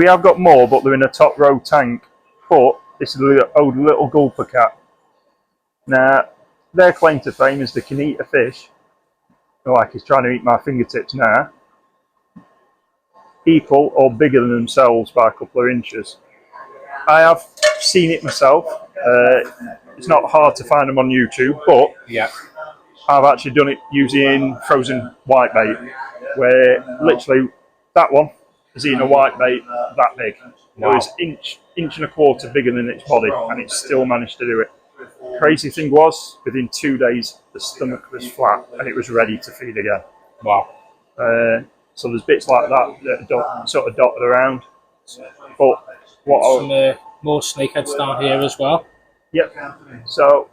have got more, but they're in a top row tank. But this is a old little gulper cat. Now, their claim to fame is they can eat a fish, like he's trying to eat my fingertips now, equal or bigger than themselves by a couple of inches. I have seen it myself. It's not hard to find them on YouTube, but I've actually done it using frozen whitebait, where literally that one is eating a whitebait that big. Wow. It was inch and a quarter bigger than its body, and it still managed to do it. Crazy thing was, within 2 days, the stomach was flat and it was ready to feed again. Wow. So there's bits like that are sort of dotted around. But some more snakeheads down here as well. Yep. So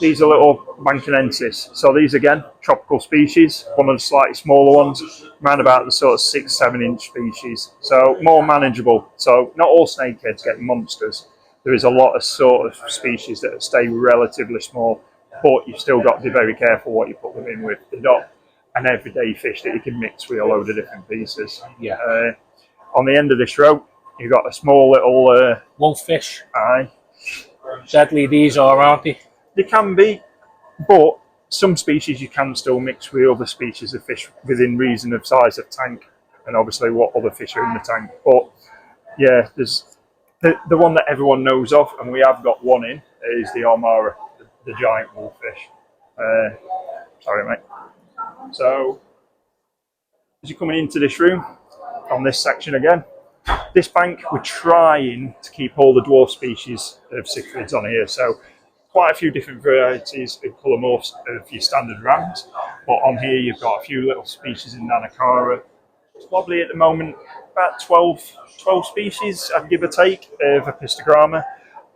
these are little Bancanensis. So these again, tropical species. One of the slightly smaller ones, around about the sort of 6-7 inch species. So more manageable. So not all snakeheads get monsters. There is a lot of sort of species that stay relatively small, but you've still got to be very careful what you put them in with. They're not an everyday fish that you can mix with a load of different pieces. Yeah. On the end of this row, you've got a small little wolffish. Aye. Deadly these are, aren't they? They can be, but some species you can still mix with other species of fish within reason of size of tank, and obviously what other fish are in the tank. But yeah, there's the one that everyone knows of, and we have got one in, is the Armara, the giant wolffish. Sorry, mate. So as you're coming into this room, on this section again, this bank, we're trying to keep all the dwarf species of cichlids on here. So quite a few different varieties of colour morphs of your standard rams. But on here, you've got a few little species in Nanacara. It's probably at the moment about 12 species, I'd give or take, of Apistogramma.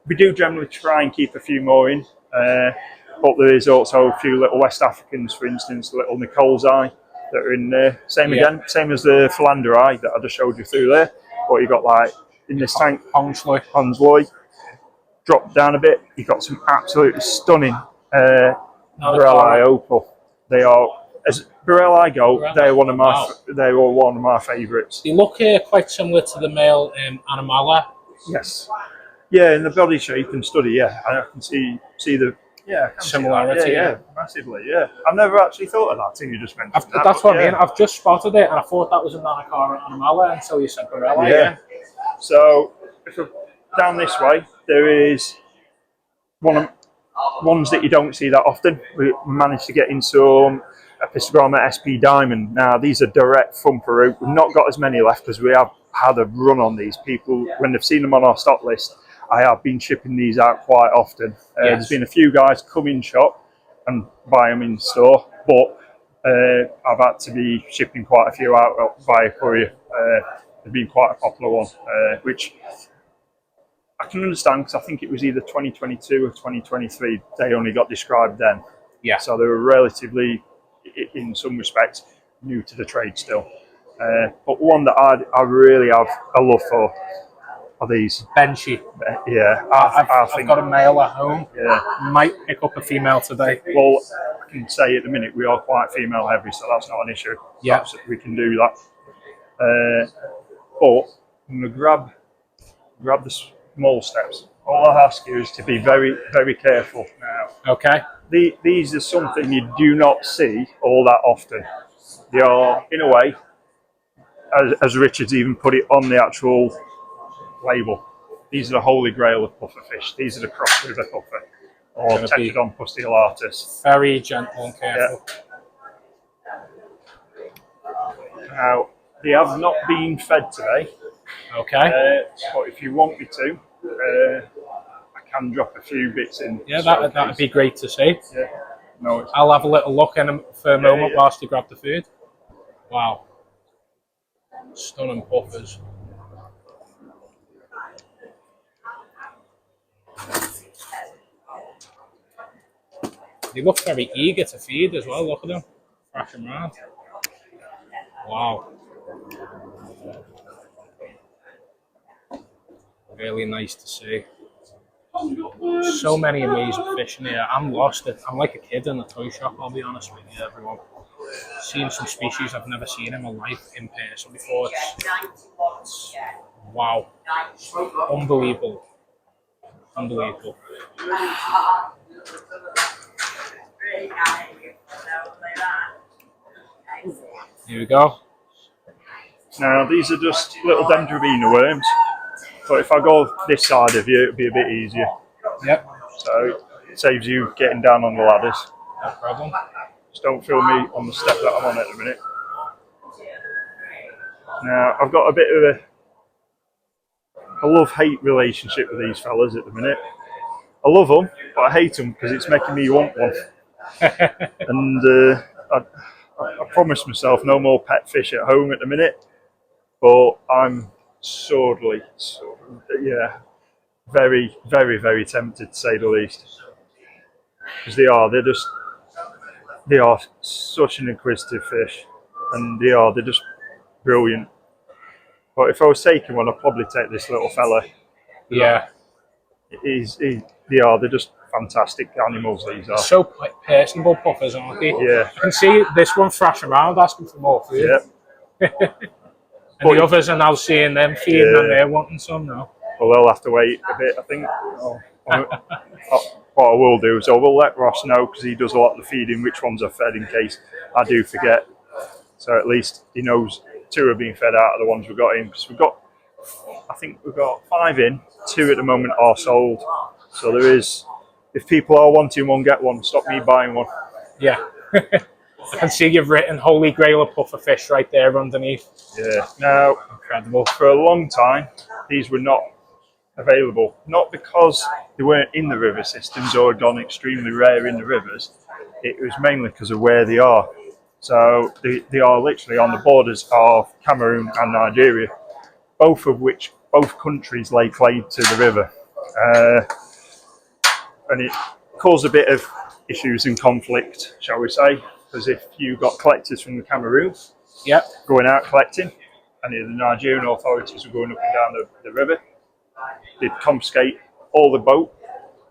We do generally try and keep a few more in. But there is also a few little West Africans, for instance, little Nicole's eye that are in there. Same again, same as the philander eye that I just showed you through there. But you've got like in this tank, Honsloy. Drop down a bit, you've got some absolutely stunning Borelli opal. They are, as Borelli go, they're one of my favourites. They look quite similar to the male Animala. Yes. Yeah, in the body shape and study, yeah. I can see the similarity. Yeah, massively, yeah. I've never actually thought of that till you just mentioned that. That's what I mean. I've just spotted it and I thought that was a Nanacara Animala until you said Borelli. Yeah. So, if we're down this way, there is ones that you don't see that often. We managed to get in some Apistogramma SP Diamond. Now, these are direct from Peru. We've not got as many left because we have had a run on these. People, when they've seen them on our stock list, I have been shipping these out quite often. There's been a few guys come in shop and buy them in store, but I've had to be shipping quite a few out via courier. They've been quite a popular one, which I can understand because I think it was either 2022 or 2023. They only got described then. Yeah. So they were relatively, in some respects, new to the trade still. But one that I really have a love for are these. Benchy. Yeah. I've got a male at home. Yeah. Might pick up a female today. Well, I can say at the minute we are quite female heavy, so that's not an issue. Yeah. We can do that. But I'm going to grab the small steps. All I ask you is to be very, very careful now. Okay. These are something you do not see all that often. They are, in a way, as Richard's even put it on the actual label, these are the holy grail of pufferfish. These are the cross river puffer, or Tetraodon pustillatus. Very gentle and careful. Yeah. Now, they have not been fed today. Okay. But if you want me to, I can drop a few bits in. Yeah, that'd be great to see. Yeah. No, I'll have a little look in for a moment whilst you grab the food. Wow. Stunning puffers. They look very eager to feed as well. Look at them. Crashing around. Wow. Really nice to see. So many amazing fish in here. I'm lost. I'm like a kid in a toy shop, I'll be honest with you, everyone. Seeing some species I've never seen in my life in person before. It's wow. Unbelievable. Unbelievable. Here we go. Now, these are just little Dendrobina worms. But if I go this side of you, it'll be a bit easier. Yep. So it saves you getting down on the ladders. No problem. Just don't feel me on the step that I'm on at the minute. Now, I've got a bit of a love-hate relationship with these fellas at the minute. I love them, but I hate them because it's making me want one. And I promised myself no more pet fish at home at the minute, but I'm very, very, very tempted to say the least. Because they are such an inquisitive fish, and they're just brilliant. But if I was taking one, I'd probably take this little fella. Yeah. They're just fantastic animals, these are. So personable puffers, aren't they? Yeah. I can see this one thrashing around asking for more food. Yeah. And the others are now seeing them feeding and they're wanting some now. Well, they'll have to wait a bit, I think. What I will do is I will let Ross know, because he does a lot of the feeding, which ones are fed in case I do forget. So at least he knows 2 are being fed out of the ones we've got in. Because I think we've got 5 in, 2 at the moment are sold. So there is, if people are wanting one, get one. Stop me buying one. Yeah. I can see you've written Holy Grail of puffer fish right there underneath. Yeah. Now, Incredible. for a long time, these were not available. Not because they weren't in the river systems or had gone extremely rare in the rivers. It was mainly because of where they are. So they are literally on the borders of Cameroon and Nigeria, both countries lay claim to the river. And it caused a bit of issues and conflict, shall we say, because if you got collectors from the Cameroon going out collecting, and the Nigerian authorities were going up and down the river, they'd confiscate all the boat,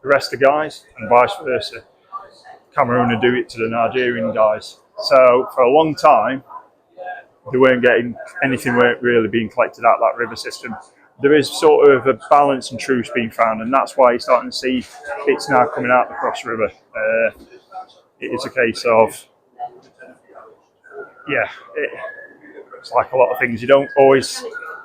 arrest the guys, and vice versa. Cameroon would do it to the Nigerian guys. So for a long time, they weren't getting anything, weren't really being collected out of that river system. There is sort of a balance and truce being found, and that's why you're starting to see bits now coming out the cross river. It is a case of, it's like a lot of things. You don't always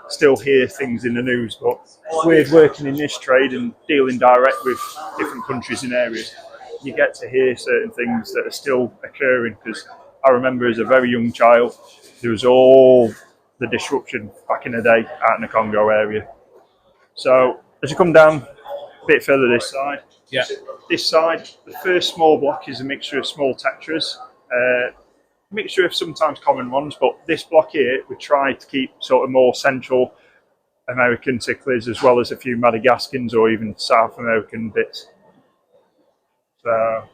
still hear things in the news, but it's weird working in this trade and dealing direct with different countries and areas. You get to hear certain things that are still occurring, because I remember as a very young child, there was all the disruption back in the day out in the Congo area. So as you come down a bit further this side, the first small block is a mixture of small tetras, mixture of sometimes common ones, but this block here we try to keep sort of more Central American cichlids, as well as a few Madagascans or even South American bits. So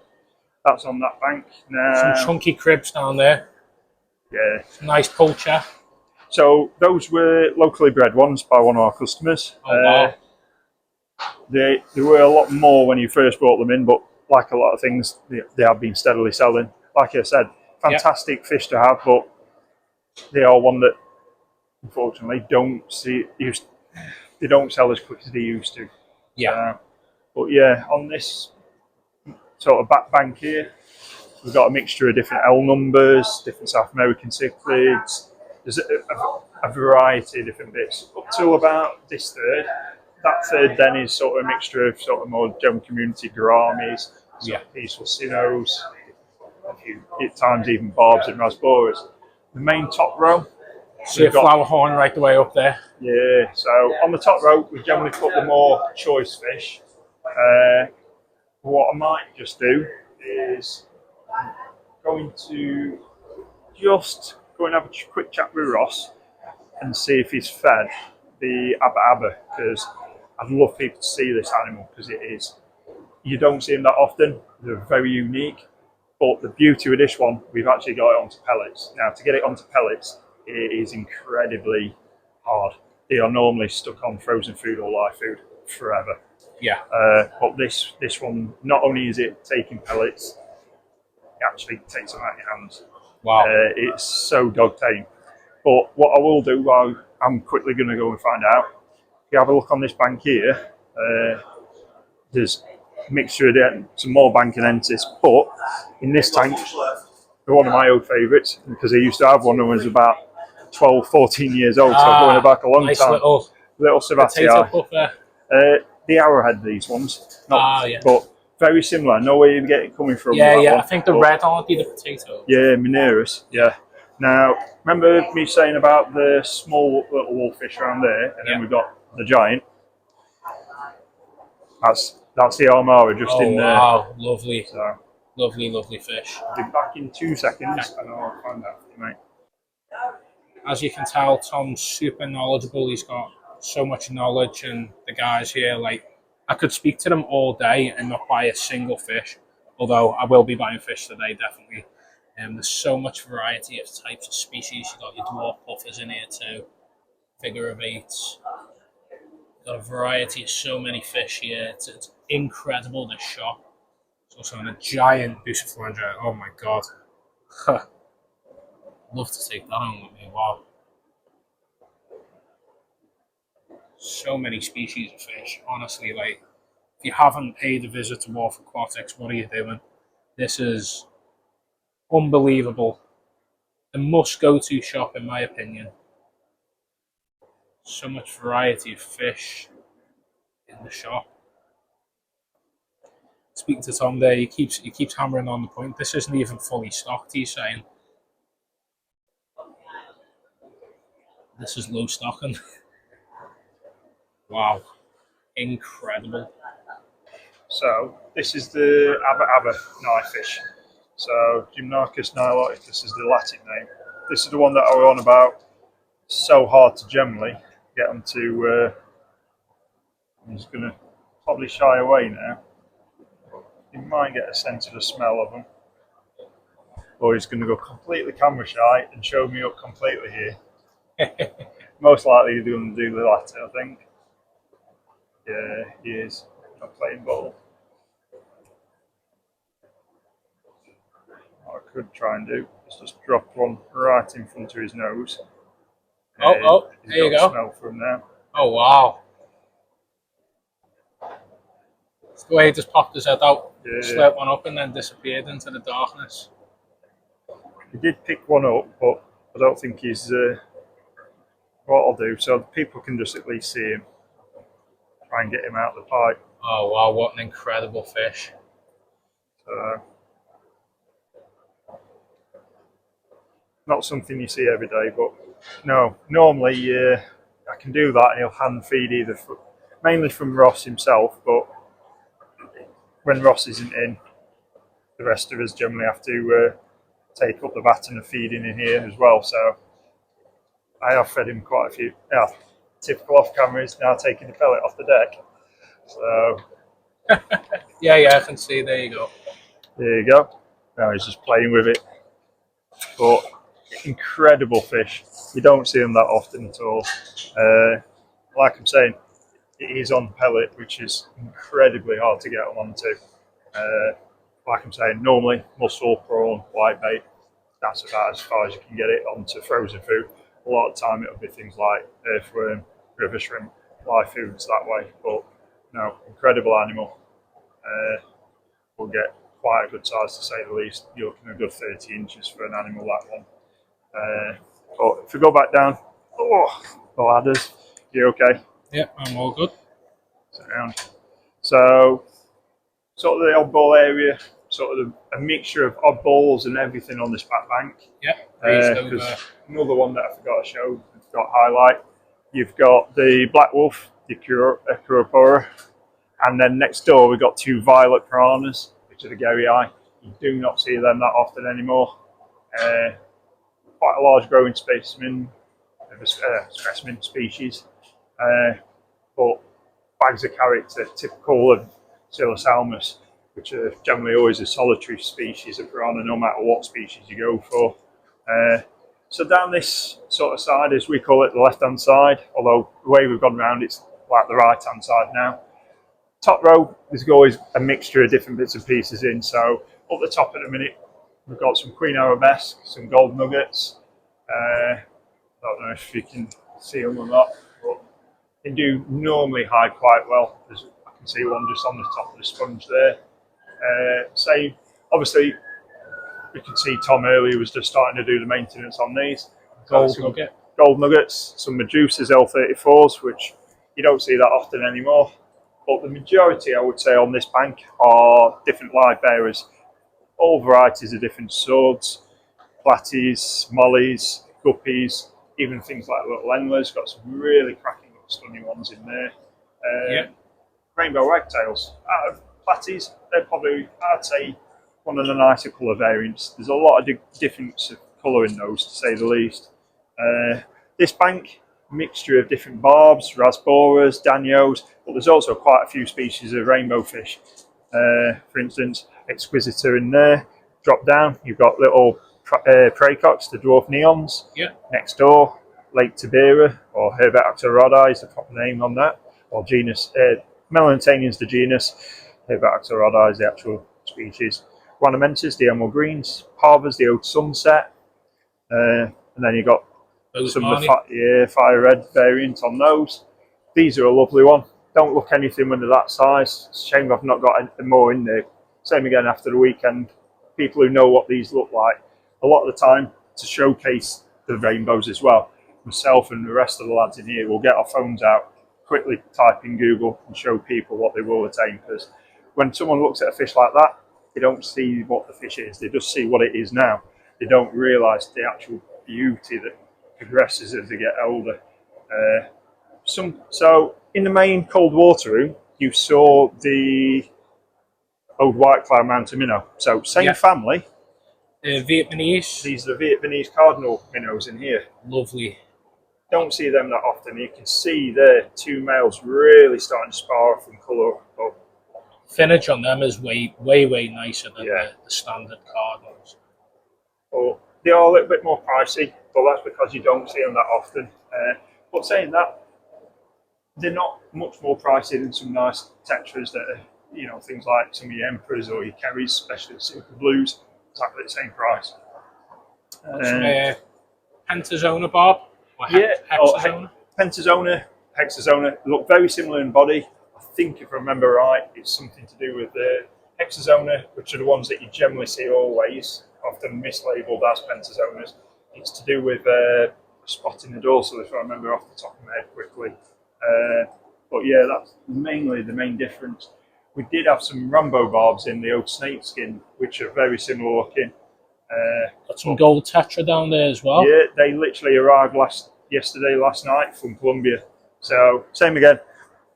that's on that bank now. Some chunky cribs down there. Yeah. Nice poacher. So those were locally bred ones by one of our customers. Oh, wow. They were a lot more when you first brought them in, but like a lot of things, they have been steadily selling. Like I said, fantastic fish to have, but they are one that unfortunately they don't sell as quick as they used to. But yeah, on this sort of back bank here, we've got a mixture of different L numbers, different South American cichlids. There's a variety of different bits up to about this third. That third then is sort of a mixture of sort of more general community gouramis, peaceful sinnows, a few at times even barbs and rasboras. The main top row, see a flower horn right the way up there. Yeah, so on the top row we generally put the more choice fish. What I might just do is going to just go and have a quick chat with Ross and see if he's fed the Abba Abba, because I'd love people to see this animal, because you don't see them that often. They're very unique, but the beauty with this one, we've actually got it onto pellets. Now, to get it onto pellets, it is incredibly hard. They are normally stuck on frozen food or live food forever. But this one, not only is it taking pellets, it actually takes them out of your hands. Wow. It's so dog tame. But what I will do, I'm quickly going to go and find out. If you have a look on this bank here, there's a mixture of some more bank and entis, but in this tank, they're one of my old favourites, because I used to have one when I was about 12, 14 years old, so I'm going back a long time. Little Savati. The arrowhead, these ones. But very similar. No way you get it coming from. I think the red would be the potato. Yeah, Mineris. Yeah. Now, remember me saying about the small little wolffish around there, and then we've got the giant. That's the Armara just in there. Wow, lovely. So, lovely fish. I'll be back in 2 seconds, and I'll find out for you, mate. As you can tell, Tom's super knowledgeable. He's got so much knowledge, and the guys here, I could speak to them all day and not buy a single fish, although I will be buying fish today, definitely. There's so much variety of types of species. You've got your dwarf puffers in here too, figure of eights. You've got a variety of so many fish here. It's incredible, this shop. It's also on a giant Bucephalandra. Oh my god. Love to take that home with me. Wow. So many species of fish. Honestly, if you haven't paid a visit to Wharf Aquatics, what are you doing? This is unbelievable. A must-go-to shop, in my opinion. So much variety of fish in the shop. Speaking to Tom there, he keeps hammering on the point. This isn't even fully stocked. He's saying this is low stocking. Wow, incredible. So this is the Abba knifefish. So Gymnarchus niloticus is the Latin name. This is the one that I was on about. So hard to generally get them to. I'm just going to probably shy away now. You might get a sense of the smell of them. Or he's going to go completely camera shy and show me up completely here. Most likely he's going to do the latter, I think. Yeah, he is. Not playing ball. What I could try and do is just drop one right in front of his nose. Oh, there you go. Smell from now. Oh, wow. It's the way he just popped his head out, slurped one up, and then disappeared into the darkness. He did pick one up, but I don't think he's. What I'll do, so people can just at least see him. Try and get him out of the pipe. Oh, wow, what an incredible fish. Not something you see every day, but no, normally I can do that and he'll hand feed mainly from Ross himself, but when Ross isn't in, the rest of us generally have to take up the baton of feeding in here as well. So I have fed him quite a few. Yeah, typical off camera is now taking the pellet off the deck. So yeah, I can see. There you go. There you go. Now he's just playing with it. But incredible fish. You don't see them that often at all. Like I'm saying, it is on pellet, which is incredibly hard to get them onto. Like I'm saying, normally mussel, prawn, whitebait, that's about as far as you can get it onto frozen food. A lot of time it'll be things like earthworm, river shrimp, live foods that way. But no, incredible animal. Will get quite a good size to say the least. You're looking at a good 30 inches for an animal that one. But if we go back down, the ladders, you okay? Yeah, I'm all good. So, sort of the oddball area, sort of a mixture of oddballs and everything on this back bank. Yeah, another one that I forgot to show, got highlight. You've got the black wolf, the Curopora, and then next door we've got two violet piranhas, which are the Gary Eye. You do not see them that often anymore. Quite a large growing specimen species, but bags of character, typical of Silosalmus, which are generally always a solitary species of piranha, no matter what species you go for. So down this sort of side, as we call it, the left-hand side, although the way we've gone around, it's like the right-hand side now. Top row, there's always a mixture of different bits and pieces in. So up the top at the minute, we've got some Queen Arabesque, some gold nuggets. I don't know if you can see them or not, but they do normally hide quite well. I can see one just on the top of the sponge there. Obviously, we could see Tom earlier was just starting to do the maintenance on these. Gold nuggets, some Medusas L34s, which you don't see that often anymore. But the majority, I would say, on this bank are different live bearers. All varieties of different swords, platies, mollies, guppies, even things like little endlers. Got some really cracking, stunning ones in there. Rainbow wagtails. Out of platies, they're probably, I'd say, one of the nicer colour variants. There's a lot of difference of colour in those, to say the least. This bank, mixture of different barbs, rasboras, danios, but there's also quite a few species of rainbow fish. For instance, Exquisitor in there. Drop down, you've got little praycocks, the dwarf neons. Next door, Lake Tibera, or Herbacter rodi is the proper name on that, or genus. Melanotaenians, the genus. Herbacter rodi is the actual species. Guanamensis, the emerald greens. Parvas, the old sunset. And then you've got some of the fire red variant on those. These are a lovely one. Don't look anything when they're that size. It's a shame I've not got any more in there. Same again after the weekend. People who know what these look like, a lot of the time, to showcase the rainbows as well. Myself and the rest of the lads in here will get our phones out, quickly type in Google and show people what they will attain, because when someone looks at a fish like that, they don't see what the fish is. They just see what it is now. They don't realise the actual beauty that progresses as they get older. So in the main cold water room, you saw the old white cloud mountain minnow. So same family. Vietnamese. These are the Vietnamese cardinal minnows in here. Lovely. Don't see them that often. You can see there two males really starting to spar off in colour. Finish on them is way nicer than the standard cardinals. But they are a little bit more pricey, but that's because you don't see them that often. But saying that, they're not much more pricey than some nice tetras that are, you know, things like some of your emperors or your kerries, especially the super blues, exactly the same price. Some Pentazona, Bob? Or Pentazona, Hexazona look very similar in body. I think, if I remember right, it's something to do with the Hexazona, which are the ones that you generally see always, often mislabeled as Pentazonas. It's to do with spotting the dorsal, if I remember off the top of my head quickly. But yeah, that's mainly the main difference. We did have some Rambo barbs in the old snake skin, which are very similar looking. Got some gold tetra down there as well. Yeah, they literally arrived last night from Colombia. So same again,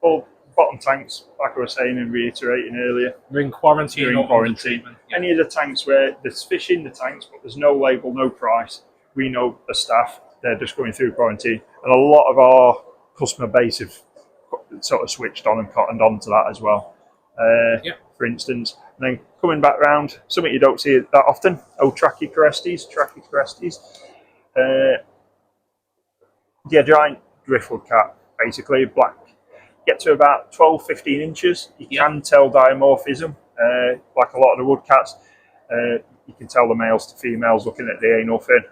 all bottom tanks, like I was saying and reiterating earlier. We're in quarantine. Yeah. Any of the tanks where there's fish in the tanks, but there's no label, no price, we know the staff, they're just going through quarantine. And a lot of our customer base have sort of switched on and cottoned on to that as well. For instance, and then coming back round, something you don't see that often, Trachycrestes. Yeah, giant driftwood cat, basically, black. Get to about 12-15 inches, you can tell dimorphism, like a lot of the woodcats. You can tell the males to females looking at the anal fin.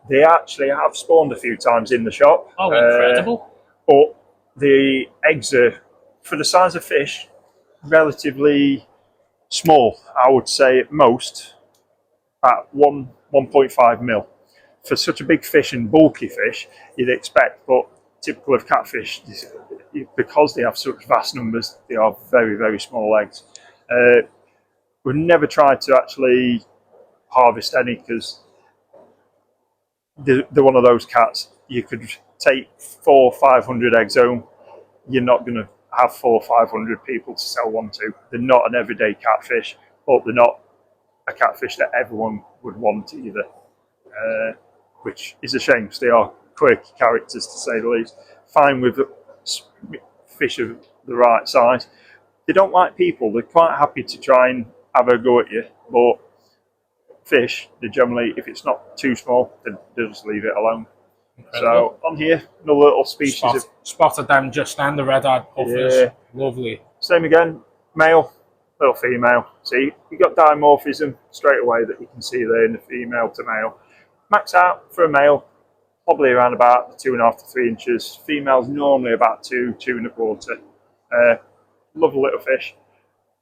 They actually have spawned a few times in the shop. Oh, incredible. But the eggs are, for the size of fish, relatively small. I would say at most at 1.5 mil. For such a big fish and bulky fish, you'd expect, but typical of catfish, because they have such vast numbers, they are very, very small eggs. We've never tried to actually harvest any because they're one of those cats. You could take 400 or 500 eggs home. You're not going to have 400 or 500 people to sell one to. They're not an everyday catfish, but they're not a catfish that everyone would want either, which is a shame because they are quirky characters to say the least. Fine with fish of the right size. They don't like people. They're quite happy to try and have a go at you, but fish, they generally, if it's not too small, they'll just leave it alone. Incredible. So on here, another little species spotted them just then, the red-eyed puffers. Yeah. Lovely. Same again, male, little female. See, you got dimorphism straight away that you can see there in the female to male. Max out for a male, probably around about 2.5 to 3 inches. Females normally about 2.25. Lovely little fish.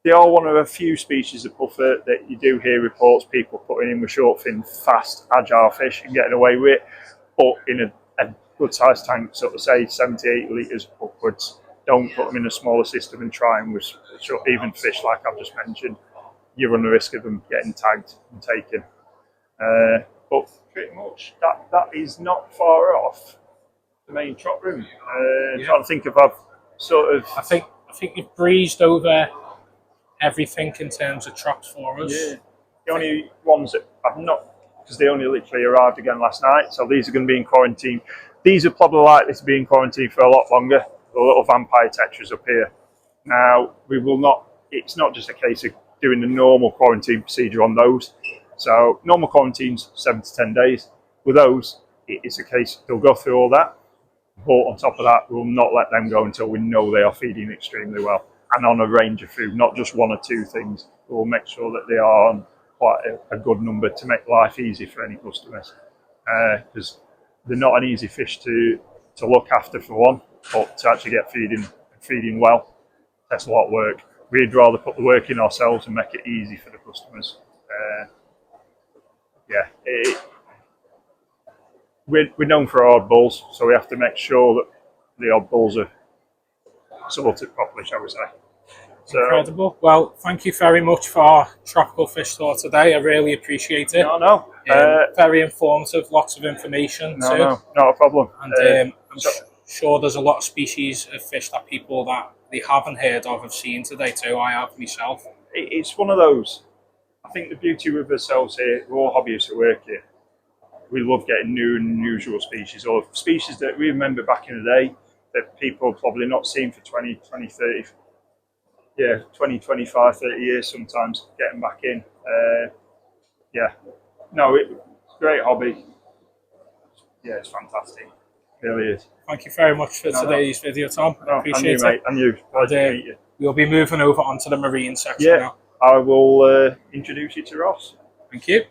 They are one of a few species of puffer that you do hear reports people putting in with short fin, fast, agile fish and getting away with it. But in a good sized tank, sort of say 78 litres upwards. Don't put them in a smaller system and try them with even fish like I've just mentioned. You run the risk of them getting tagged and taken. But pretty much that is not far off the main trot room. Trying to think if I've sort of... I think you've breezed over everything in terms of trots for us. Yeah. The only ones that I've not, because they only literally arrived again last night, so these are going to be in quarantine. These are probably likely to be in quarantine for a lot longer. The little vampire tetras up here. Now, we will not, it's not just a case of doing the normal quarantine procedure on those. So, normal quarantine's 7 to 10 days. With those, it's a case, they'll go through all that, but on top of that, we'll not let them go until we know they are feeding extremely well. And on a range of food, not just one or two things. We'll make sure that they are on quite a good number to make life easy for any customers. Because they're not an easy fish to look after for one, but to actually get feeding well, that's a lot of work. We'd rather put the work in ourselves and make it easy for the customers. We're known for our oddballs, so we have to make sure that the oddballs are sorted properly, shall we say. So, incredible. Well, thank you very much for our tropical fish tour today. I really appreciate it. no. Very informative, lots of information too. No, not a problem. And I'm sure there's a lot of species of fish that people that they haven't heard of have seen today too. I have myself. It's one of those. I think the beauty with ourselves here, we're all hobbyists who work here. We love getting new and unusual species, or species that we remember back in the day that people have probably not seen for 20, 30, 25, 30 years sometimes, getting back in. It's a great hobby. Yeah, it's fantastic. It really is. Thank you very much for today's video, Tom. I appreciate and you, it. Mate, and you. Pleasure to meet you. We'll be moving over onto the marine section now. I will introduce you to Ross. Thank you.